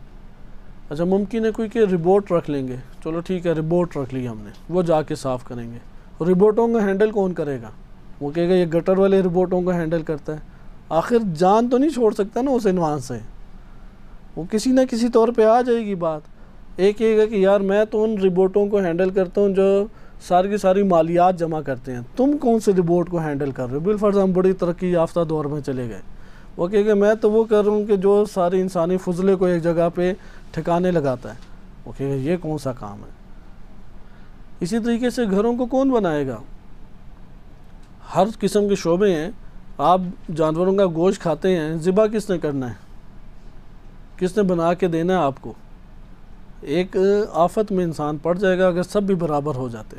اچھا ممکن ہے کوئی کہ ربوٹ رکھ لیں گے، چلو ٹھیک ہے ربوٹ رکھ لی ہم نے، وہ جا کے صاف کریں گے۔ ربوٹوں کا ہینڈل کون کرے گا؟ وہ کہے گا یہ گٹر والے ربوٹوں کا ہینڈل کرتا ہے۔ آخر جان تو نہیں چھوڑ سکتا نا اس عنوان سے، وہ کسی نہ کسی طور پہ آ جائے گی بات۔ ایک کہے گا کہ یار میں تو ان ربوٹوں کو ہینڈل کرتا ہوں جو ساری کی ساری مالیات جمع کرتے ہیں، تم کون سے ربوٹ کو ہینڈل کر رہے ہو؟ بالفرض ہم بڑی ترقی یافتہ دور میں چلے گئے، وہ کہے گا میں تو وہ کر رہا ہوں کہ جو سارے انسانی فضلے کو ایک جگہ پہ ٹھکانے لگاتا ہے۔ وہ کہے گا یہ کون سا کام ہے؟ اسی طریقے سے گھروں کو کون بنائے گا؟ ہر قسم کے شعبے ہیں، آپ جانوروں کا گوشت کھاتے ہیں، ذبح کس نے کرنا ہے؟ کس نے بنا کے دینا ہے آپ کو؟ ایک آفت میں انسان پڑ جائے گا اگر سب بھی برابر ہو جاتے۔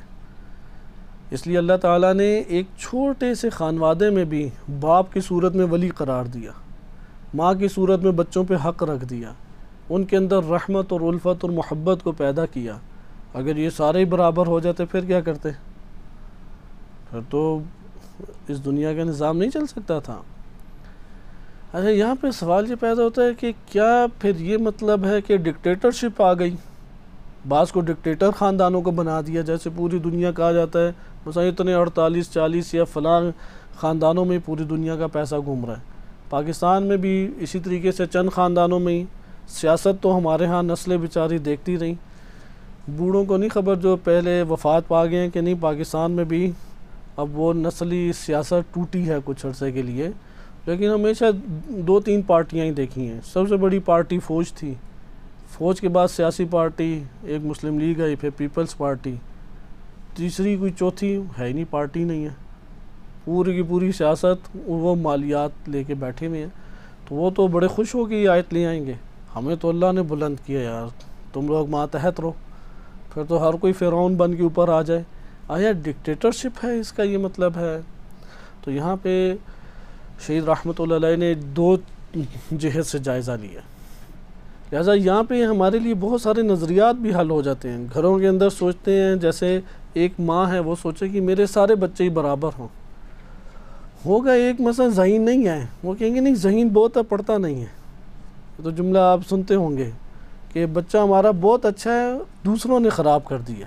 اس لیے اللہ تعالیٰ نے ایک چھوٹے سے خانوادے میں بھی باپ کی صورت میں ولی قرار دیا، ماں کی صورت میں بچوں پہ حق رکھ دیا، ان کے اندر رحمت اور الفت اور محبت کو پیدا کیا۔ اگر یہ سارے ہی برابر ہو جاتے پھر کیا کرتے؟ پھر تو اس دنیا کا نظام نہیں چل سکتا تھا۔ اچھا یہاں پہ سوال یہ پیدا ہوتا ہے کہ کیا پھر یہ مطلب ہے کہ ڈکٹیٹرشپ آ گئی؟ بعض کو ڈکٹیٹر خاندانوں کو بنا دیا، جیسے پوری دنیا کہا جاتا ہے مثلا اتنے 48 40 یا فلاں خاندانوں میں پوری دنیا کا پیسہ گھوم رہا ہے۔ پاکستان میں بھی اسی طریقے سے چند خاندانوں میں ہی سیاست تو ہمارے ہاں نسلیں بیچاری دیکھتی رہیں، بوڑھوں کو نہیں خبر جو پہلے وفات پا گئے ہیں کہ نہیں، پاکستان میں بھی اب وہ نسلی سیاست ٹوٹی ہے کچھ عرصے کے لیے، لیکن ہمیشہ 2-3 پارٹیاں ہی دیکھی ہیں۔ سب سے بڑی پارٹی فوج تھی، فوج کے بعد سیاسی پارٹی ایک مسلم لیگ آئی، پھر پیپلز پارٹی، تیسری کوئی چوتھی ہے ہی نہیں، پارٹی نہیں ہے۔ پوری کی پوری سیاست وہ مالیات لے کے بیٹھے ہوئے ہیں، تو وہ تو بڑے خوش ہو کے یہ آیت لے آئیں گے، ہمیں تو اللہ نے بلند کیا یار، تم لوگ ماتحت رہو۔ پھر تو ہر کوئی فرعون بن کے اوپر آ جائے۔ آیا ڈکٹیٹرشپ ہے اس کا یہ مطلب ہے؟ تو یہاں پہ شہید رحمۃ اللہ علیہ نے 2 جہت سے جائزہ لیا، لہٰذا یہاں پہ ہمارے لیے بہت سارے نظریات بھی حل ہو جاتے ہیں۔ گھروں کے اندر سوچتے ہیں، جیسے ایک ماں ہے وہ سوچے کہ میرے سارے بچے ہی برابر ہوں، ہوگا ایک مثلا ذہین نہیں ہے، وہ کہیں گے نہیں ذہین بہت ہے پڑھتا نہیں ہے۔ تو جملہ آپ سنتے ہوں گے کہ بچہ ہمارا بہت اچھا ہے، دوسروں نے خراب کر دیا،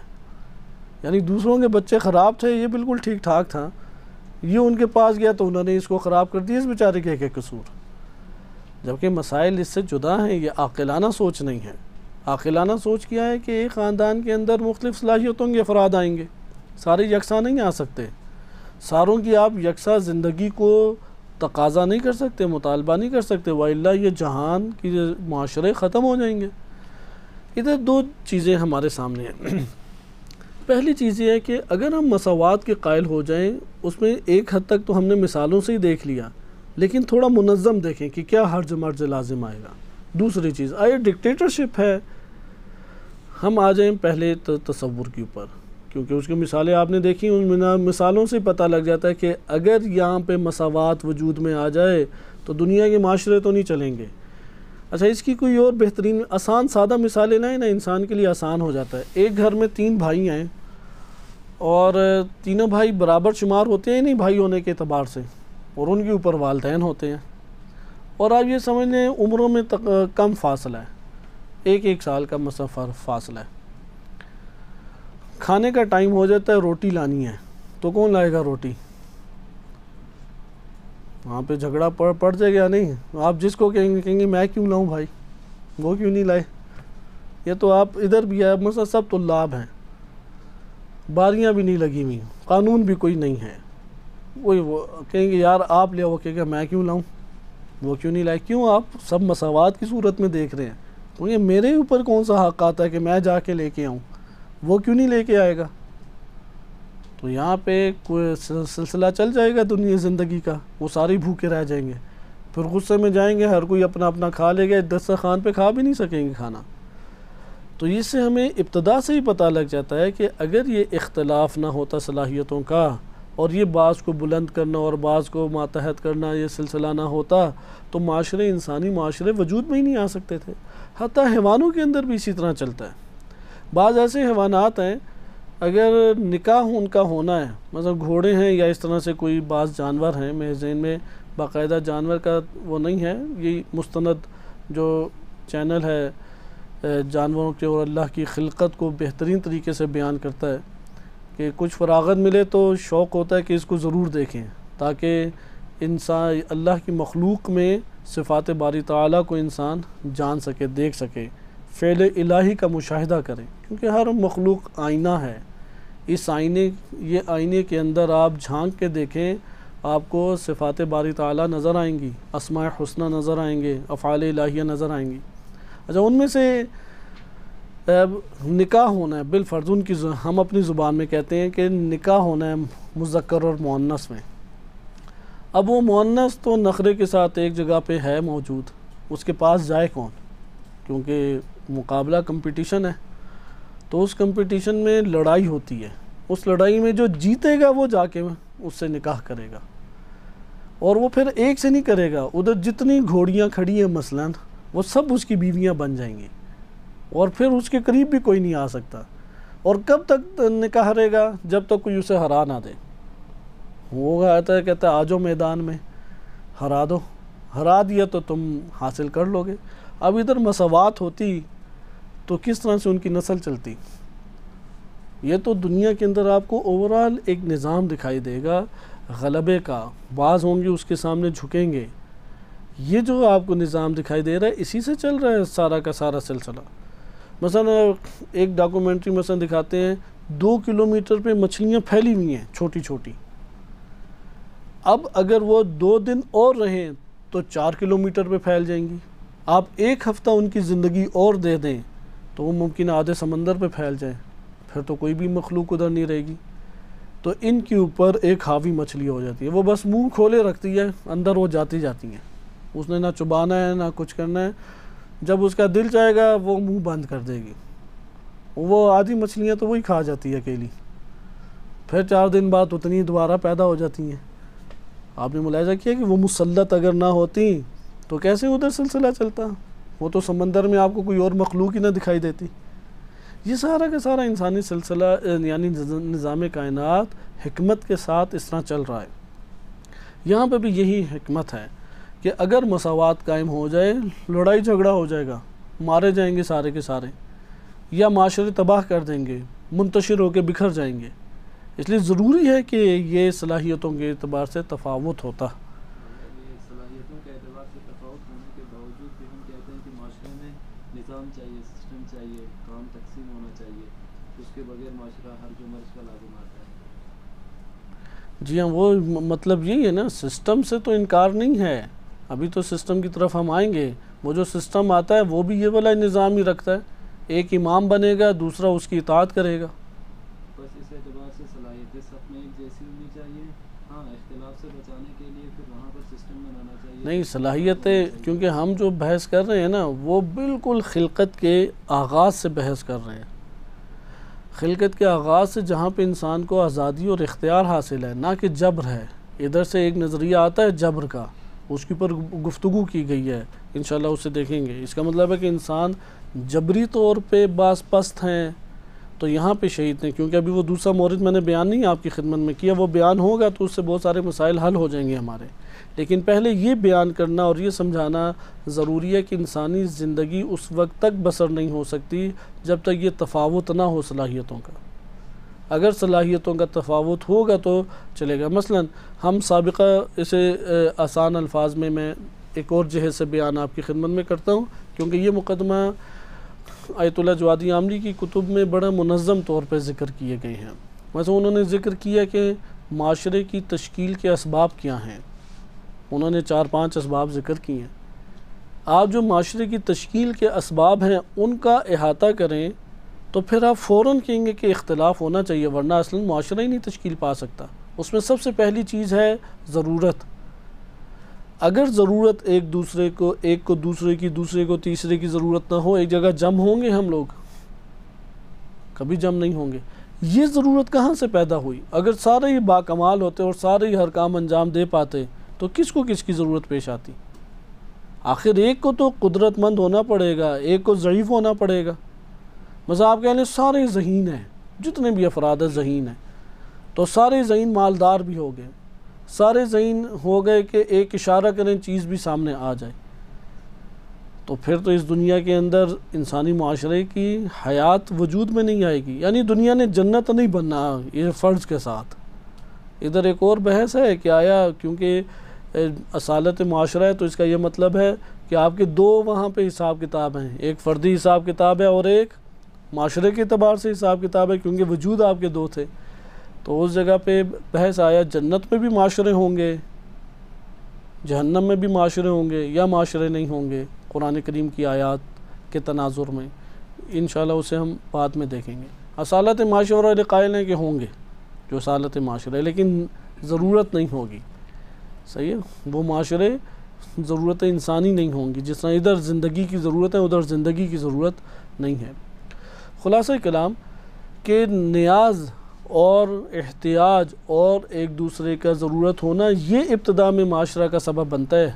یعنی دوسروں کے بچے خراب تھے، یہ بالکل ٹھیک ٹھاک تھا، یہ ان کے پاس گیا تو انہوں نے اس کو خراب کر دیا، اس بیچارے کے قصور۔ جبکہ مسائل اس سے جدا ہیں، یہ عاقلانہ سوچ نہیں ہے۔ عاقلانہ سوچ کیا ہے کہ ایک خاندان کے اندر مختلف صلاحیتوں کے افراد آئیں گے، سارے یکساں نہیں آ سکتے، ساروں کی آپ یکساں زندگی کو تقاضا نہیں کر سکتے، مطالبہ نہیں کر سکتے، وَإِلَّا یہ جہان کی معاشرے ختم ہو جائیں گے۔ ادھر 2 چیزیں ہمارے سامنے ہیں۔ پہلی چیز یہ ہے کہ اگر ہم مساوات کے قائل ہو جائیں، اس میں ایک حد تک تو ہم نے مثالوں سے ہی دیکھ لیا، لیکن تھوڑا منظم دیکھیں کہ کیا حرج مرج لازم آئے گا۔ دوسری چیز، آیا ڈکٹیٹرشپ ہے؟ ہم آ جائیں پہلے تصور کے اوپر، کیونکہ اس کی مثالیں آپ نے دیکھی، ان مثالوں سے پتہ لگ جاتا ہے کہ اگر یہاں پہ مساوات وجود میں آ جائے تو دنیا کے معاشرے تو نہیں چلیں گے۔ اچھا اس کی کوئی اور بہترین آسان سادہ مثالیں لائیں نا، انسان کے لیے آسان ہو جاتا ہے۔ ایک گھر میں 3 بھائی ہیں اور تینوں بھائی برابر شمار ہوتے ہیں نہیں بھائی ہونے کے اعتبار سے، اور ان کے اوپر والدین ہوتے ہیں، اور آپ یہ سمجھ لیں عمروں میں کم فاصلہ ہے، 1 سال کا مسافر فاصلہ ہے۔ کھانے کا ٹائم ہو جاتا ہے، روٹی لانی ہے، تو کون لائے گا روٹی؟ وہاں پہ جھگڑا پڑ جائے گا نہیں؟ آپ جس کو کہیں گے میں کیوں لاؤں بھائی، وہ کیوں نہیں لائے؟ یہ تو آپ ادھر بھی ہے، مثلا سب طلاب ہیں، باریاں بھی نہیں لگی ہوئی، قانون بھی کوئی نہیں ہے، وہ کہیں گے یار آپ لے، وہ کہے گا میں کیوں لاؤں، وہ کیوں نہیں لائے؟ کیوں؟ آپ سب مساوات کی صورت میں دیکھ رہے ہیں، تو یہ میرے اوپر کون سا حق آتا ہے کہ میں جا کے لے کے آؤں، وہ کیوں نہیں لے کے آئے گا؟ تو یہاں پہ کوئی سلسلہ چل جائے گا دنیا زندگی کا، وہ سارے بھوکے رہ جائیں گے۔ پھر غصے میں جائیں گے، ہر کوئی اپنا اپنا کھا لے گا، دسترخوان پہ کھا بھی نہیں سکیں گے کھانا۔ تو اس سے ہمیں ابتدا سے ہی پتہ لگ جاتا ہے کہ اگر یہ اختلاف نہ ہوتا صلاحیتوں کا، اور یہ بعض کو بلند کرنا اور بعض کو ماتحت کرنا یہ سلسلہ نہ ہوتا، تو معاشرے، انسانی معاشرے وجود میں ہی نہیں آ سکتے تھے۔ حتیٰ حیوانوں کے اندر بھی اسی طرح چلتا ہے۔ بعض ایسے حیوانات ہیں اگر نکاح ان کا ہونا ہے، مثلا گھوڑے ہیں یا اس طرح سے کوئی بعض جانور ہیں، میرے ذہن میں باقاعدہ جانور کا وہ نہیں ہے، یہ مستند جو چینل ہے جانوروں کے اور اللہ کی خلقت کو بہترین طریقے سے بیان کرتا ہے کہ کچھ فراغت ملے تو شوق ہوتا ہے کہ اس کو ضرور دیکھیں، تاکہ انسان اللہ کی مخلوق میں صفات باری تعالیٰ کو انسان جان سکے، دیکھ سکے، فعل الہی کا مشاہدہ کریں، کیونکہ ہر مخلوق آئینہ ہے۔ اس یہ آئینے کے اندر آپ جھانک کے دیکھیں، آپ کو صفات باری تعالیٰ نظر آئیں گی، اسماء حسنہ نظر آئیں گے، افعال الہیہ نظر آئیں گی۔ اچھا، ان میں سے نکاح ہونا ہے بالفرض، ان کی ہم اپنی زبان میں کہتے ہیں کہ نکاح ہونا ہے مذکر اور مؤنث میں۔ اب وہ مؤنث تو نخرے کے ساتھ ایک جگہ پہ ہے موجود، اس کے پاس جائے کون؟ کیونکہ مقابلہ کمپٹیشن ہے، تو اس کمپٹیشن میں لڑائی ہوتی ہے، اس لڑائی میں جو جیتے گا وہ جا کے اس سے نکاح کرے گا، اور وہ پھر ایک سے نہیں کرے گا، ادھر جتنی گھوڑیاں کھڑی ہیں مثلاً وہ سب اس کی بیویاں بن جائیں گی، اور پھر اس کے قریب بھی کوئی نہیں آ سکتا۔ اور کب تک نکاح رہے گا؟ جب تک کوئی اسے ہرا نہ دے۔ وہ آتا ہے، کہتا ہے آ جاؤ میدان میں، ہرا دو، ہرا دیا تو تم حاصل کر لو گے۔ اب ادھر مساوات ہوتی تو کس طرح سے ان کی نسل چلتی؟ یہ تو دنیا کے اندر آپ کو اوورال ایک نظام دکھائی دے گا غلبے کا، بعض ہوں گے اس کے سامنے جھکیں گے۔ یہ جو آپ کو نظام دکھائی دے رہا ہے اسی سے چل رہا ہے سارا کا سارا سلسلہ۔ مثلا ایک ڈاکومنٹری مثلا دکھاتے ہیں 2 کلومیٹر پہ مچھلیاں پھیلی ہوئی ہیں چھوٹی چھوٹی، اب اگر وہ 2 دن اور رہیں تو 4 کلومیٹر پہ پھیل جائیں گی۔ آپ 1 ہفتہ ان کی زندگی اور دے دیں تو وہ ممکن آدھے سمندر پہ پھیل جائیں، پھر تو کوئی بھی مخلوق ادھر نہیں رہے گی۔ تو ان کے اوپر ایک حاوی مچھلی ہو جاتی ہے، وہ بس منہ کھولے رکھتی ہے، اندر وہ جاتی ہیں، اس نے نہ چبانا ہے نہ کچھ کرنا ہے، جب اس کا دل چاہے گا وہ منہ بند کر دے گی۔ وہ آدھی مچھلیاں تو وہی کھا جاتی ہے اکیلی، پھر 4 دن بعد اتنی دوبارہ پیدا ہو جاتی ہیں۔ آپ نے ملاحظہ کیا کہ وہ مسلط اگر نہ ہوتی تو کیسے ادھر سلسلہ چلتا؟ وہ تو سمندر میں آپ کو کوئی اور مخلوق ہی نہ دکھائی دیتی۔ یہ سارا کا سارا انسانی سلسلہ یعنی نظام کائنات حکمت کے ساتھ اس طرح چل رہا ہے۔ یہاں پہ بھی یہی حکمت ہے کہ اگر مساوات قائم ہو جائے، لڑائی جھگڑا ہو جائے گا، مارے جائیں گے سارے کے سارے، یا معاشرے تباہ کر دیں گے، منتشر ہو کے بکھر جائیں گے۔ اس لیے ضروری ہے کہ یہ صلاحیتوں کے اعتبار سے تفاوت ہوتا۔ صلاحیتوں کے اعتبار سے تفاوت ہونے کے باوجود بھی ہم کہتے ہیں کہ معاشرے میں نظام چاہیے، سسٹم چاہیے، کام تقسیم ہونا چاہیے، اس کے بغیر معاشرہ ہر جو مرض کا لازم آتا ہے۔ جی ہاں، وہ مطلب یہی ہے نا، سسٹم سے تو انکار نہیں ہے، ابھی تو سسٹم کی طرف ہم آئیں گے۔ وہ جو سسٹم آتا ہے وہ بھی یہ والا نظام ہی رکھتا ہے، ایک امام بنے گا، دوسرا اس کی اطاعت کرے گا۔ بس اس اعتبار سے صلاحیتیں سب میں ایک جیسی ہونی چاہیے، ہاں اختلاف سے بچانے کے لیے پھر وہاں پر سسٹم بنانا چاہیے۔ نہیں، صلاحیتیں، کیونکہ ہم جو بحث کر رہے ہیں نا وہ بالکل خلقت کے آغاز سے بحث کر رہے ہیں، خلقت کے آغاز سے، جہاں پہ انسان کو آزادی اور اختیار حاصل ہے، نہ کہ جبر ہے۔ ادھر سے ایک نظریہ آتا ہے جبر کا، اس کے اوپر گفتگو کی گئی ہے، انشاءاللہ اسے دیکھیں گے۔ اس کا مطلب ہے کہ انسان جبری طور پہ بعض پست ہیں تو یہاں پہ شہید ہیں، کیونکہ ابھی وہ دوسرا مورد میں نے بیان نہیں آپ کی خدمت میں کیا، وہ بیان ہوگا تو اس سے بہت سارے مسائل حل ہو جائیں گے ہمارے۔ لیکن پہلے یہ بیان کرنا اور یہ سمجھانا ضروری ہے کہ انسانی زندگی اس وقت تک بسر نہیں ہو سکتی جب تک یہ تفاوت نہ ہو صلاحیتوں کا۔ اگر صلاحیتوں کا تفاوت ہوگا تو چلے گا۔ مثلا ہم سابقہ اسے آسان الفاظ میں ایک اور جہت سے بیان آپ کی خدمت میں کرتا ہوں، کیونکہ یہ مقدمہ آیت اللہ جوادی عاملی کی کتب میں بڑا منظم طور پہ ذکر کیے گئے ہیں۔ مثلا انہوں نے ذکر کیا کہ معاشرے کی تشکیل کے اسباب کیا ہیں، انہوں نے 4-5 اسباب ذکر کیے ہیں۔ آپ جو معاشرے کی تشکیل کے اسباب ہیں ان کا احاطہ کریں تو پھر آپ فوراً کہیں گے کہ اختلاف ہونا چاہیے، ورنہ اصلاً معاشرہ ہی نہیں تشکیل پا سکتا۔ اس میں سب سے پہلی چیز ہے ضرورت۔ اگر ضرورت ایک کو دوسرے کو تیسرے کی ضرورت نہ ہو، ایک جگہ جم ہوں گے ہم لوگ؟ کبھی جم نہیں ہوں گے۔ یہ ضرورت کہاں سے پیدا ہوئی؟ اگر سارے ہی باکمال ہوتے اور سارے ہی ہر کام انجام دے پاتے تو کس کو کس کی ضرورت پیش آتی؟ آخر ایک کو تو قدرت مند ہونا پڑے گا، ایک کو ضعیف ہونا پڑے گا۔ مثلا آپ کہہ لیں سارے ذہین ہیں، جتنے بھی افراد ہیں ذہین ہیں، تو سارے ذہین مالدار بھی ہو گئے، سارے ذہین ہو گئے کہ ایک اشارہ کریں چیز بھی سامنے آ جائے، تو پھر تو اس دنیا کے اندر انسانی معاشرے کی حیات وجود میں نہیں آئے گی۔ یعنی دنیا نے جنت نہیں بننا یہ فرض کے ساتھ۔ ادھر ایک اور بحث ہے کہ آیا کیونکہ اصالت معاشرہ ہے تو اس کا یہ مطلب ہے کہ آپ کے دو وہاں پہ حساب کتاب ہیں، ایک فردی حساب کتاب ہے اور ایک معاشرے کے اعتبار سے حساب کتاب ہے، کیونکہ وجود آپ کے دو تھے۔ تو اس جگہ پہ بحث آیا جنت میں بھی معاشرے ہوں گے، جہنم میں بھی معاشرے ہوں گے، یا معاشرے نہیں ہوں گے قرآن کریم کی آیات کے تناظر میں۔ انشاءاللہ اسے ہم بعد میں دیکھیں گے۔ اصالت معاشرہ والے قائل ہیں کہ ہوں گے جو اصالت معاشرہ ہے، لیکن ضرورت نہیں ہوگی، صحیح ہے؟ وہ معاشرے ضرورت انسانی نہیں ہوں گی، جس طرح ادھر زندگی کی ضرورت ہے ادھر زندگی کی ضرورت نہیں ہے۔ خلاصہ کلام کہ نیاز اور احتیاج اور ایک دوسرے کا ضرورت ہونا یہ ابتدا میں معاشرہ کا سبب بنتا ہے،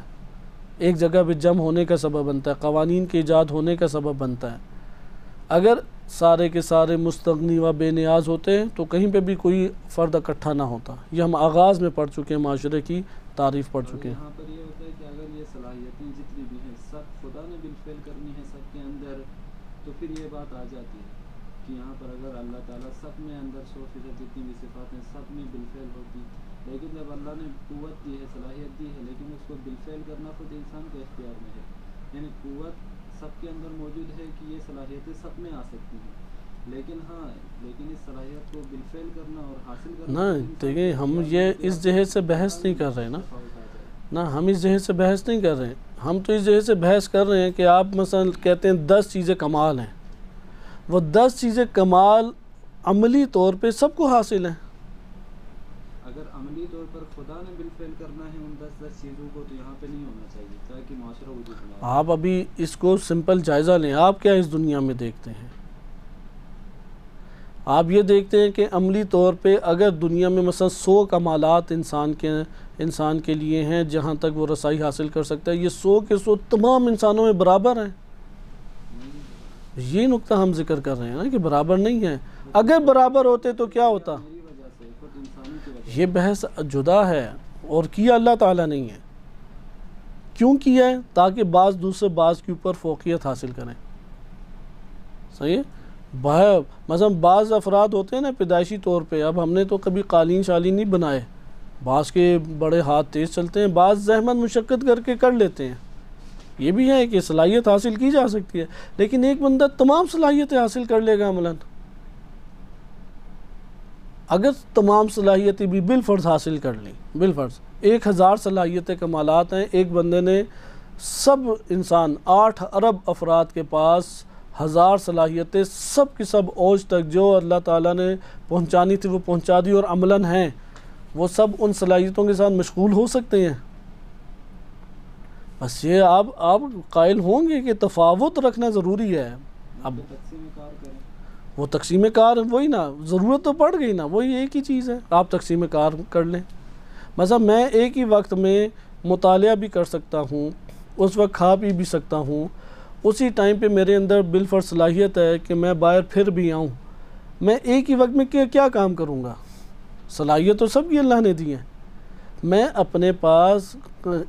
ایک جگہ پہ جمع ہونے کا سبب بنتا ہے، قوانین کے ایجاد ہونے کا سبب بنتا ہے۔ اگر سارے کے سارے مستغنی و بے نیاز ہوتے تو کہیں پہ بھی کوئی فرد اکٹھا نہ ہوتا۔ یہ ہم آغاز میں پڑھ چکے ہیں، معاشرے کی تعریف پڑھ چکے ہیں۔ یہاں پر یہ ہوتا ہے کہ اگر یہ صلاحیتیں جتنی بھی ہیں سب خدا نے بالفعل کرنی ہے سب کے اندر، تو پھر یہ بات آ جاتی ہے کہ یہاں پر اگر اللہ تعالیٰ سب میں اندر 100% جتنی بھی صفات ہیں سب میں بالفعل ہوتی، لیکن جب اللہ نے قوت دی ہے صلاحیت دی ہے لیکن اس کو بالفعل کرنا خود انسان کے اختیار میں ہے۔ یعنی قوت سب کے اندر موجود ہے کہ یہ صلاحیتیں سب میں آ سکتی ہیں، لیکن اس صلاحیت کو بالفعل کرنا اور حاصل کرنا نہ دیکھیں، ہم یہ اس جہت سے بحث نہیں کر رہے نا، ہم اس جہت سے بحث نہیں کر رہے ہیں، ہم تو اس جہت سے بحث کر رہے ہیں کہ آپ مثلا کہتے ہیں 10 چیزیں کمال ہیں، وہ 10 چیزیں کمال عملی طور پہ سب کو حاصل ہیں۔ اگر عملی طور پر خدا نے بالفعل کرنا ہے ان 10 چیزوں کو تو یہاں پہ نہیں ہونا چاہیے تاکہ معاشرہ وجود میں آئے۔ آپ ابھی اس کو سمپل جائزہ لیں، آپ کیا اس دنیا میں دیکھتے ہیں؟ آپ یہ دیکھتے ہیں کہ عملی طور پہ اگر دنیا میں مثلا 100 کمالات انسان کے لیے ہیں جہاں تک وہ رسائی حاصل کر سکتا ہے، یہ 100 کے 100 تمام انسانوں میں برابر ہیں؟ یہ نقطہ ہم ذکر کر رہے ہیں نا کہ برابر نہیں ہے۔ اگر برابر ہوتے تو کیا ہوتا؟ یہ بحث جدا ہے اور کیا اللہ تعالیٰ نہیں ہے۔ کیوں کیا ہے؟ تاکہ بعض دوسرے بعض کے اوپر فوقیت حاصل کریں، صحیح ہے؟ مثلا بعض افراد ہوتے ہیں نا پیدائشی طور پہ، اب ہم نے تو کبھی قالین شالین نہیں بنائے، بعض کے بڑے ہاتھ تیز چلتے ہیں، بعض زحمت مشقت کر کے کر لیتے ہیں، یہ بھی ہے کہ صلاحیت حاصل کی جا سکتی ہے، لیکن ایک بندہ تمام صلاحیتیں حاصل کر لے گا عملاً؟ اگر تمام صلاحیتیں بھی بالفرض حاصل کر لیں، بالفرض 1000 صلاحیتیں کمالات ہیں، ایک بندے نے سب انسان 8 ارب افراد کے پاس 1000 صلاحیتیں سب کی سب اوج تک جو اللہ تعالیٰ نے پہنچانی تھی وہ پہنچا دی اور عملاً ہیں، وہ سب ان صلاحیتوں کے ساتھ مشغول ہو سکتے ہیں؟ بس یہ آپ قائل ہوں گے کہ تفاوت رکھنا ضروری ہے۔ اب تقسیم کار کریں، وہ تقسیم کار وہی نا، ضرورت تو پڑ گئی نا، وہی ایک ہی چیز ہے، آپ تقسیم کار کر لیں۔ مثلا میں ایک ہی وقت میں مطالعہ بھی کر سکتا ہوں، اس وقت کھا پی بھی سکتا ہوں، اسی ٹائم پہ میرے اندر بالفرض صلاحیت ہے کہ میں باہر پھر بھی آؤں، میں ایک ہی وقت میں کیا کام کروں گا؟ صلاحیت تو سب کی اللہ نے دی ہے، میں اپنے پاس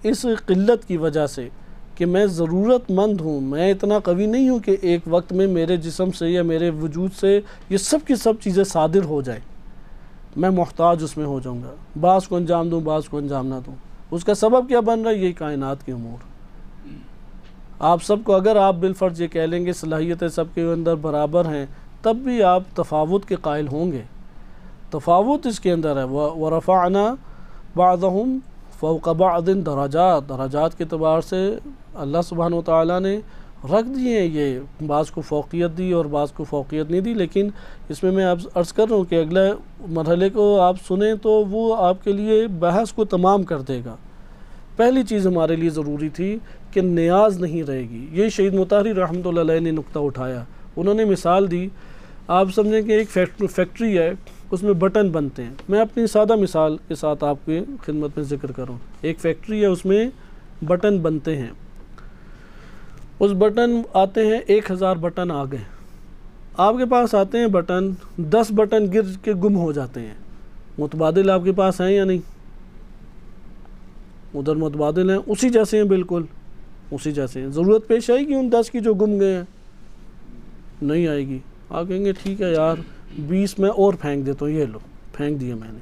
اس قلت کی وجہ سے کہ میں ضرورت مند ہوں، میں اتنا قوی نہیں ہوں کہ ایک وقت میں میرے جسم سے یا میرے وجود سے یہ سب کی سب چیزیں صادر ہو جائیں، میں محتاج اس میں ہو جاؤں گا، بعض کو انجام دوں بعض کو انجام نہ دوں۔ اس کا سبب کیا بن رہا ہے؟ یہی کائنات کے امور۔ آپ سب کو اگر آپ بالفرض یہ کہہ لیں گے صلاحیتیں سب کے اندر برابر ہیں، تب بھی آپ تفاوت کے قائل ہوں گے۔ تفاوت اس کے اندر ہے، وَرَفَعْنَا بَعْضَهُمْ فَوْقَ بَعْضٍ درجات کے اعتبار سے اللہ سبحانہ وتعالیٰ نے رکھ دیے ہیں، یہ بعض کو فوقیت دی اور بعض کو فوقیت نہیں دی، لیکن اس میں عرض کر رہا ہوں کہ اگلے مرحلے کو آپ سنیں تو وہ آپ کے لیے بحث کو تمام کر دے گا پہلی چیز ہمارے لیے ضروری تھی کہ نیاز نہیں رہے گی۔ یہ شہید مطہری رحمۃ اللہ علیہ نے نقطہ اٹھایا، انہوں نے مثال دی، آپ سمجھیں کہ ایک فیکٹری ہے، اس میں بٹن بنتے ہیں۔ میں اپنی سادہ مثال کے ساتھ آپ کی خدمت میں ذکر کروں، ایک فیکٹری ہے، اس میں بٹن بنتے ہیں، اس بٹن آتے ہیں 1000 بٹن آ گئے، آپ کے پاس آتے ہیں بٹن 10 بٹن گر کے گم ہو جاتے ہیں، متبادل آپ کے پاس ہیں یا نہیں؟ ادھر متبادل ہیں، اسی جیسے ہیں، بالکل اسی جیسے ہیں۔ ضرورت پیش آئے گی ان 10 کی جو گم گئے ہیں؟ نہیں آئے گی۔ آپ کہیں گے ٹھیک ہے یار 20 میں اور پھینک دیتا ہوں، یہ لو پھینک دیا میں نے،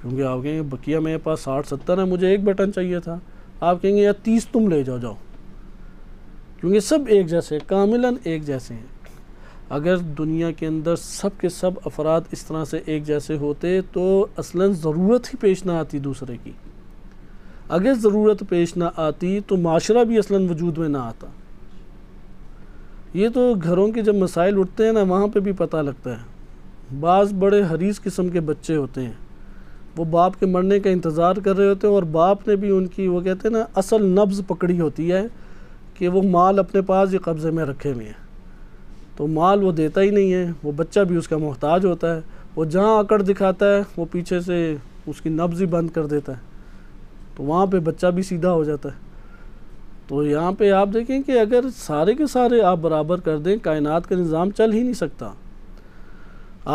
کیونکہ آپ کہیں گے بقیہ میرے پاس 60-70 ہے، مجھے ایک بٹن چاہیے تھا۔ آپ کہیں گے یار 30 تم لے جاؤ، کیونکہ سب ایک جیسے، کاملاً ایک جیسے ہیں۔ اگر دنیا کے اندر سب کے سب افراد اس طرح سے ایک جیسے ہوتے تو اصلاً ضرورت ہی پیش نہ آتی دوسرے کی۔ اگر ضرورت پیش نہ آتی تو معاشرہ بھی اصلاً وجود میں نہ آتا۔ یہ تو گھروں کے جب مسائل اٹھتے ہیں نا، وہاں پہ بھی پتہ لگتا ہے۔ بعض بڑے حریص قسم کے بچے ہوتے ہیں، وہ باپ کے مرنے کا انتظار کر رہے ہوتے ہیں، اور باپ نے بھی ان کی وہ کہتے ہیں نا اصل نبض پکڑی ہوتی ہے کہ وہ مال اپنے پاس ہی قبضے میں رکھے ہوئے ہیں، تو مال وہ دیتا ہی نہیں ہے، وہ بچہ بھی اس کا محتاج ہوتا ہے، وہ جہاں اکڑ دکھاتا ہے وہ پیچھے سے اس کی نبض ہی بند کر دیتا ہے، تو وہاں پہ بچہ بھی سیدھا ہو جاتا ہے۔ تو یہاں پہ آپ دیکھیں کہ اگر سارے کے سارے آپ برابر کر دیں، کائنات کا نظام چل ہی نہیں سکتا۔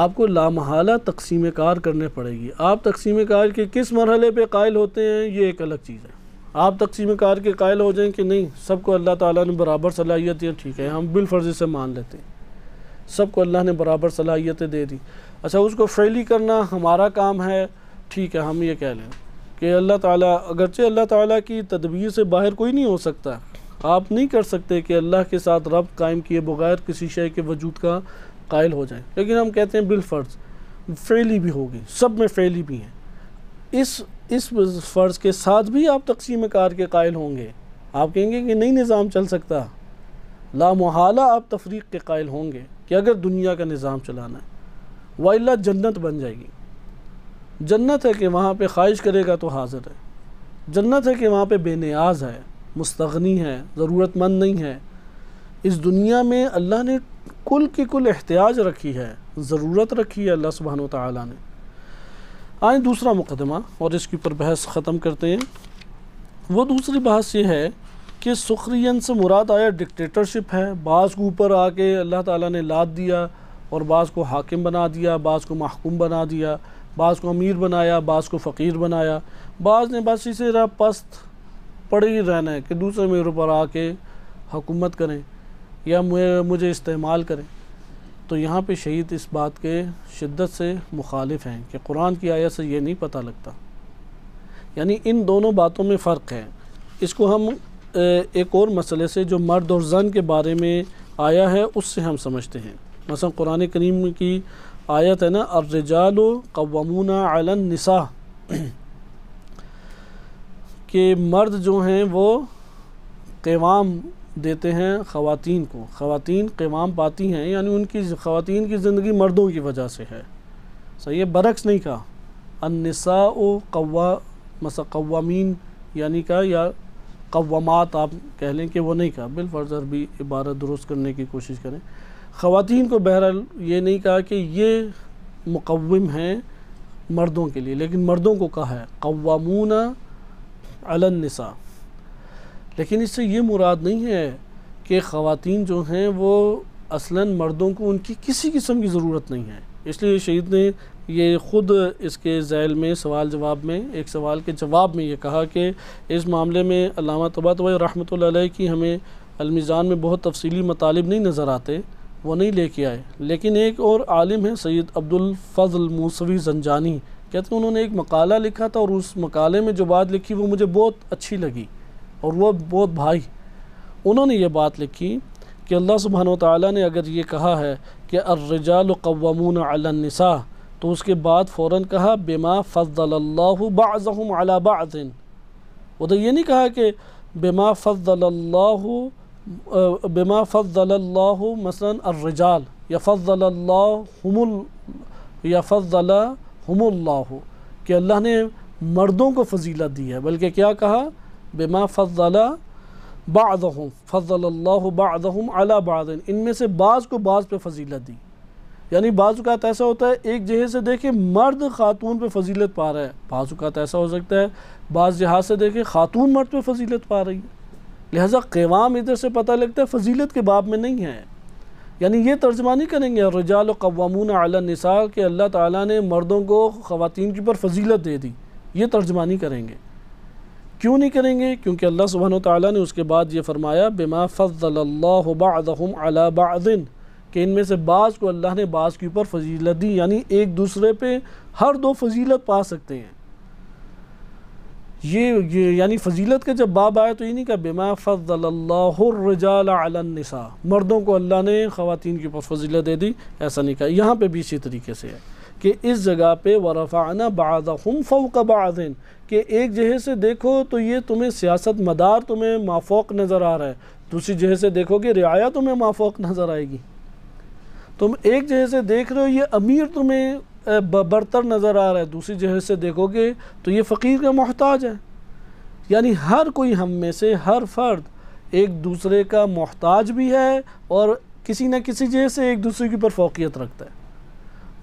آپ کو لامحالہ تقسیم کار کرنے پڑے گی۔ آپ تقسیم کار کے کس مرحلے پہ قائل ہوتے ہیں یہ ایک الگ چیز ہے۔ آپ تقسیم کار کے قائل ہو جائیں کہ نہیں سب کو اللہ تعالیٰ نے برابر صلاحیت دی، ٹھیک ہے ہم بالفرض سے مان لیتے ہیں، سب کو اللہ نے برابر صلاحیتیں دے دی، اچھا اس کو فعلی کرنا ہمارا کام ہے، ٹھیک ہے ہم یہ کہہ لیں کہ اللہ تعالیٰ، اگرچہ اللہ تعالیٰ کی تدبیر سے باہر کوئی نہیں ہو سکتا، آپ نہیں کر سکتے کہ اللہ کے ساتھ ربط قائم کیے بغیر کسی شے کے وجود کا قائل ہو جائیں، لیکن ہم کہتے ہیں بالفرض فعلی بھی ہوگی، سب میں فعلی بھی ہیں۔ اس فرض کے ساتھ بھی آپ تقسیم کار کے قائل ہوں گے، آپ کہیں گے کہ نہیں نظام چل سکتا، لامحالہ آپ تفریق کے قائل ہوں گے کہ اگر دنیا کا نظام چلانا ہے، وَإِلَّا جنت بن جائے گی۔ جنت ہے کہ وہاں پہ خواہش کرے گا تو حاضر ہے، جنت ہے کہ وہاں پہ بے نیاز ہے، مستغنی ہے، ضرورت مند نہیں ہے۔ اس دنیا میں اللہ نے کل کی کل احتیاج رکھی ہے، ضرورت رکھی ہے اللہ سبحانہ و تعالیٰ نے۔ آئیں دوسرا مقدمہ اور اس کے اوپر بحث ختم کرتے ہیں۔ وہ دوسری بحث یہ ہے کہ سخرین سے مراد آیا ڈکٹیٹرشپ ہے، بعض کو اوپر آ کے اللہ تعالیٰ نے لاد دیا اور بعض کو حاکم بنا دیا، بعض کو محکوم بنا دیا، بعض کو امیر بنایا، بعض کو فقیر بنایا، بعض نے بس اسی طرح پست پڑے ہی رہنا ہے کہ دوسرے میرے اوپر آ کے حکومت کریں یا مجھے استعمال کریں۔ تو یہاں پہ شہید اس بات کے شدت سے مخالف ہیں کہ قرآن کی آیت سے یہ نہیں پتہ لگتا، یعنی ان دونوں باتوں میں فرق ہے۔ اس کو ہم ایک اور مسئلے سے جو مرد اور زن کے بارے میں آیا ہے اس سے ہم سمجھتے ہیں۔ مثلا قرآن کریم کی آیت ہے نا الرجال قوامون علی النساء، کہ مرد جو ہیں وہ قوام دیتے ہیں خواتین کو، خواتین قوام پاتی ہیں، یعنی ان کی خواتین کی زندگی مردوں کی وجہ سے ہے، صحیح ہے، برعکس نہیں کہا النساء مثلا قوامین یعنی کہا، یا قوامات آپ کہہ لیں کہ وہ نہیں کہا، بالفرض عربی عبارت درست کرنے کی کوشش کریں۔ خواتین کو بہرحال یہ نہیں کہا کہ یہ مقوم ہیں مردوں کے لیے، لیکن مردوں کو کہا ہے قوامون علی النساء، لیکن اس سے یہ مراد نہیں ہے کہ خواتین جو ہیں وہ اصلاً مردوں کو ان کی کسی قسم کی ضرورت نہیں ہے۔ اس لیے شہید نے یہ خود اس کے ذیل میں سوال جواب میں ایک سوال کے جواب میں یہ کہا کہ اس معاملے میں علامہ طباطبائی رحمۃ اللہ علیہ کی ہمیں المیزان میں بہت تفصیلی مطالب نہیں نظر آتے، وہ نہیں لے کے آئے، لیکن ایک اور عالم ہے سید عبد الفضل موسوی زنجانی، کہتے ہیں انہوں نے ایک مقالہ لکھا تھا اور اس مقالے میں جو بات لکھی وہ مجھے بہت اچھی لگی، اور وہ بہت بھائی انہوں نے یہ بات لکھی کہ اللہ سبحانہ و تعالیٰ نے اگر یہ کہا ہے کہ الرجال قوامون علی النساء، تو اس کے بعد فوراً کہا بما فضل اللہ بعضهم علی بعض، ادھر یہ نہیں کہا کہ بما فضل اللہ مثلا الرجال یا فضلہم اللہ، کہ اللہ نے مردوں کو فضیلت دی ہے، بلکہ کیا کہا بما فضل بعضهم فضل اللہ بعضهم علی بعض، ان میں سے بعض کو بعض پہ فضیلت دی. یعنی بعض اوقات ایسا ہوتا ہے ایک جہے سے دیکھیں مرد خاتون پہ فضیلت پا رہا ہے، بعض اوقات ایسا ہو سکتا ہے بعض جہاز سے دیکھیں خاتون مرد پہ فضیلت پا رہی ہے. لہٰذا قوام ادھر سے پتہ لگتا ہے فضیلت کے باب میں نہیں ہے. یعنی یہ ترجمہ نہیں کریں گے الرجال قوامون علی النساء کہ اللہ تعالیٰ نے مردوں کو خواتین کے اوپر فضیلت دے دی، یہ ترجمہ نہیں کریں گے. کیوں نہیں کریں گے؟ کیونکہ اللہ سبحانہ وتعالیٰ نے اس کے بعد یہ فرمایا بما فضل اللہ بعضهم علی بعض، کہ ان میں سے بعض کو اللہ نے بعض کے اوپر فضیلت دی، یعنی ایک دوسرے پہ ہر دو فضیلت پا سکتے ہیں. یہ یعنی فضیلت کا جب باب آیا تو یہ نہیں کہا بما فضل اللہ الرجال علی النساء، مردوں کو اللہ نے خواتین کے اوپر فضیلت دے دی، ایسا نہیں کہا. یہاں پہ بھی اسی طریقے سے ہے کہ اس جگہ پہ ورفعنا بعضهم فوق بعض، کہ ایک جہے سے دیکھو تو یہ تمہیں سیاست مدار تمہیں مافوق نظر آ رہا ہے، دوسری جہے سے دیکھو گے رعایا تمہیں مافوق نظر آئے گی. تم ایک جہے سے دیکھ رہے ہو یہ امیر تمہیں برتر نظر آ رہا ہے، دوسری جہے سے دیکھو گے تو یہ فقیر کا محتاج ہے. یعنی ہر کوئی ہم میں سے ہر فرد ایک دوسرے کا محتاج بھی ہے اور کسی نہ کسی جہے سے ایک دوسرے کے اوپر فوقیت رکھتا ہے.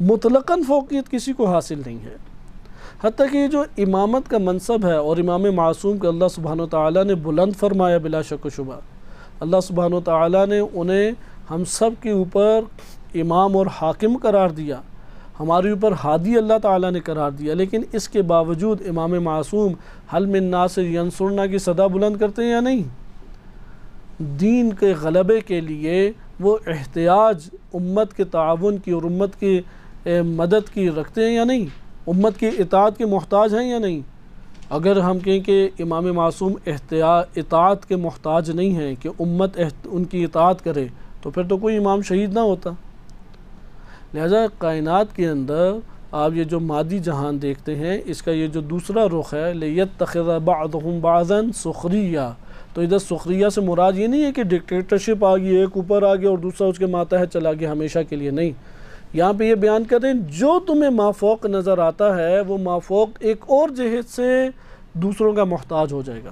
مطلقاً فوقیت کسی کو حاصل نہیں ہے. حتیٰ کہ یہ جو امامت کا منصب ہے اور امام معصوم کو اللہ سبحانہ وتعالیٰ نے بلند فرمایا بلا شک و شبہ، اللہ سبحانہ وتعالیٰ نے انہیں ہم سب کے اوپر امام اور حاکم قرار دیا، ہمارے اوپر ہادی اللہ تعالیٰ نے قرار دیا، لیکن اس کے باوجود امام معصوم حل من ناصر ینصرنا کی صدا بلند کرتے ہیں یا نہیں؟ دین کے غلبے کے لیے وہ احتیاج امت کے تعاون کی اور امت کی مدد کی رکھتے ہیں یا نہیں؟ امت کی اطاعت کے محتاج ہیں یا نہیں؟ اگر ہم کہیں کہ امام معصوم اطاعت کے محتاج نہیں ہیں کہ امت ان کی اطاعت کرے تو پھر تو کوئی امام شہید نہ ہوتا. لہذا کائنات کے اندر آپ یہ جو مادی جہان دیکھتے ہیں اس کا یہ جو دوسرا رخ ہے لِيَتَّخِذَ بَعْضُهُمْ بَعْضًا سُخْرِيًّا، تو ادھر سخریہ سے مراد یہ نہیں ہے کہ ڈکٹیٹرشپ آ گئی، ایک اوپر آ گیا اور دوسرا اس کے ماتحت چلا گیا ہمیشہ کے لیے، نہیں. یہاں پہ یہ بیان کر رہے ہیں جو تمہیں مافوق نظر آتا ہے وہ مافوق ایک اور جہت سے دوسروں کا محتاج ہو جائے گا،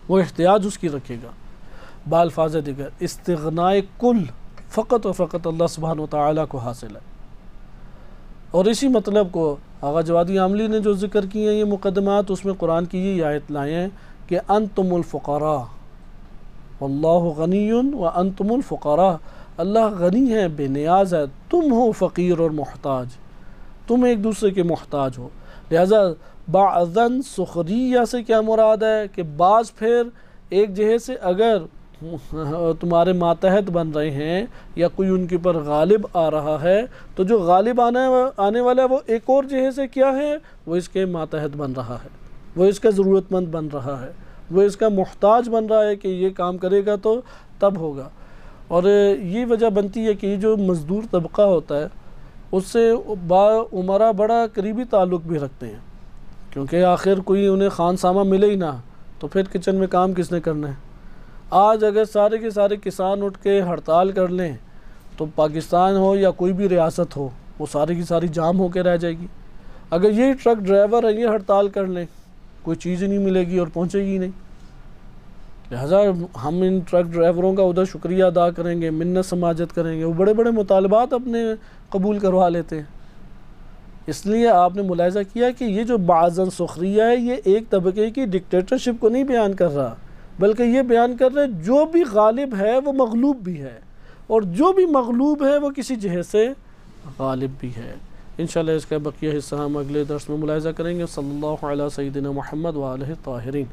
وہ احتیاج اس کی رکھے گا. بالفاظ دیگر استغناء کل فقط و فقط اللہ سبحانہ وتعالیٰ کو حاصل ہے. اور اسی مطلب کو آغا جوادی عاملی نے جو ذکر کی ہیں یہ مقدمات، اس میں قرآن کی یہ آیت لائے ہیں کہ انتم الفقراء واللہ غنی وانتم الفقراء، اللہ غنی ہے بے نیاز ہے، تم ہو فقیر اور محتاج، تم ایک دوسرے کے محتاج ہو. لہذا بعضاً سخریہ سے کیا مراد ہے کہ بعض پھر ایک جہے سے اگر تمہارے ماتحت بن رہے ہیں یا کوئی ان کے اوپر غالب آ رہا ہے تو جو غالب آنے والا ہے وہ ایک اور جہے سے کیا ہے، وہ اس کے ماتحت بن رہا ہے، وہ اس کا ضرورت مند بن رہا ہے، وہ اس کا محتاج بن رہا ہے کہ یہ کام کرے گا تو تب ہوگا. اور یہ وجہ بنتی ہے کہ یہ جو مزدور طبقہ ہوتا ہے اس سے عمرہ بڑا قریبی تعلق بھی رکھتے ہیں، کیونکہ آخر کوئی انہیں خان سامہ ملے ہی نہ تو پھر کچن میں کام کس نے کرنا ہے. آج اگر سارے کے سارے کسان اٹھ کے ہڑتال کر لیں تو پاکستان ہو یا کوئی بھی ریاست ہو وہ ساری کی ساری جام ہو کے رہ جائے گی. اگر یہ ٹرک ڈرائیور ہیں یہ ہڑتال کر لیں کوئی چیز ہی نہیں ملے گی اور پہنچے گی نہیں. لہذا ہم ان ٹرک ڈرائیوروں کا ادھر شکریہ ادا کریں گے، منت سماجت کریں گے، وہ بڑے بڑے مطالبات اپنے قبول کروا لیتے ہیں. اس لیے آپ نے ملاحظہ کیا کہ یہ جو بعضاً سخریہ ہے یہ ایک طبقے کی ڈکٹیٹرشپ کو نہیں بیان کر رہا، بلکہ یہ بیان کر رہے جو بھی غالب ہے وہ مغلوب بھی ہے اور جو بھی مغلوب ہے وہ کسی جہت سے غالب بھی ہے. انشاءاللہ اس کا بقیہ حصہ ہم اگلے درس میں ملاحظہ کریں گے. صلی اللہ علیہ سیدنا محمد وآلہ الطاہرین.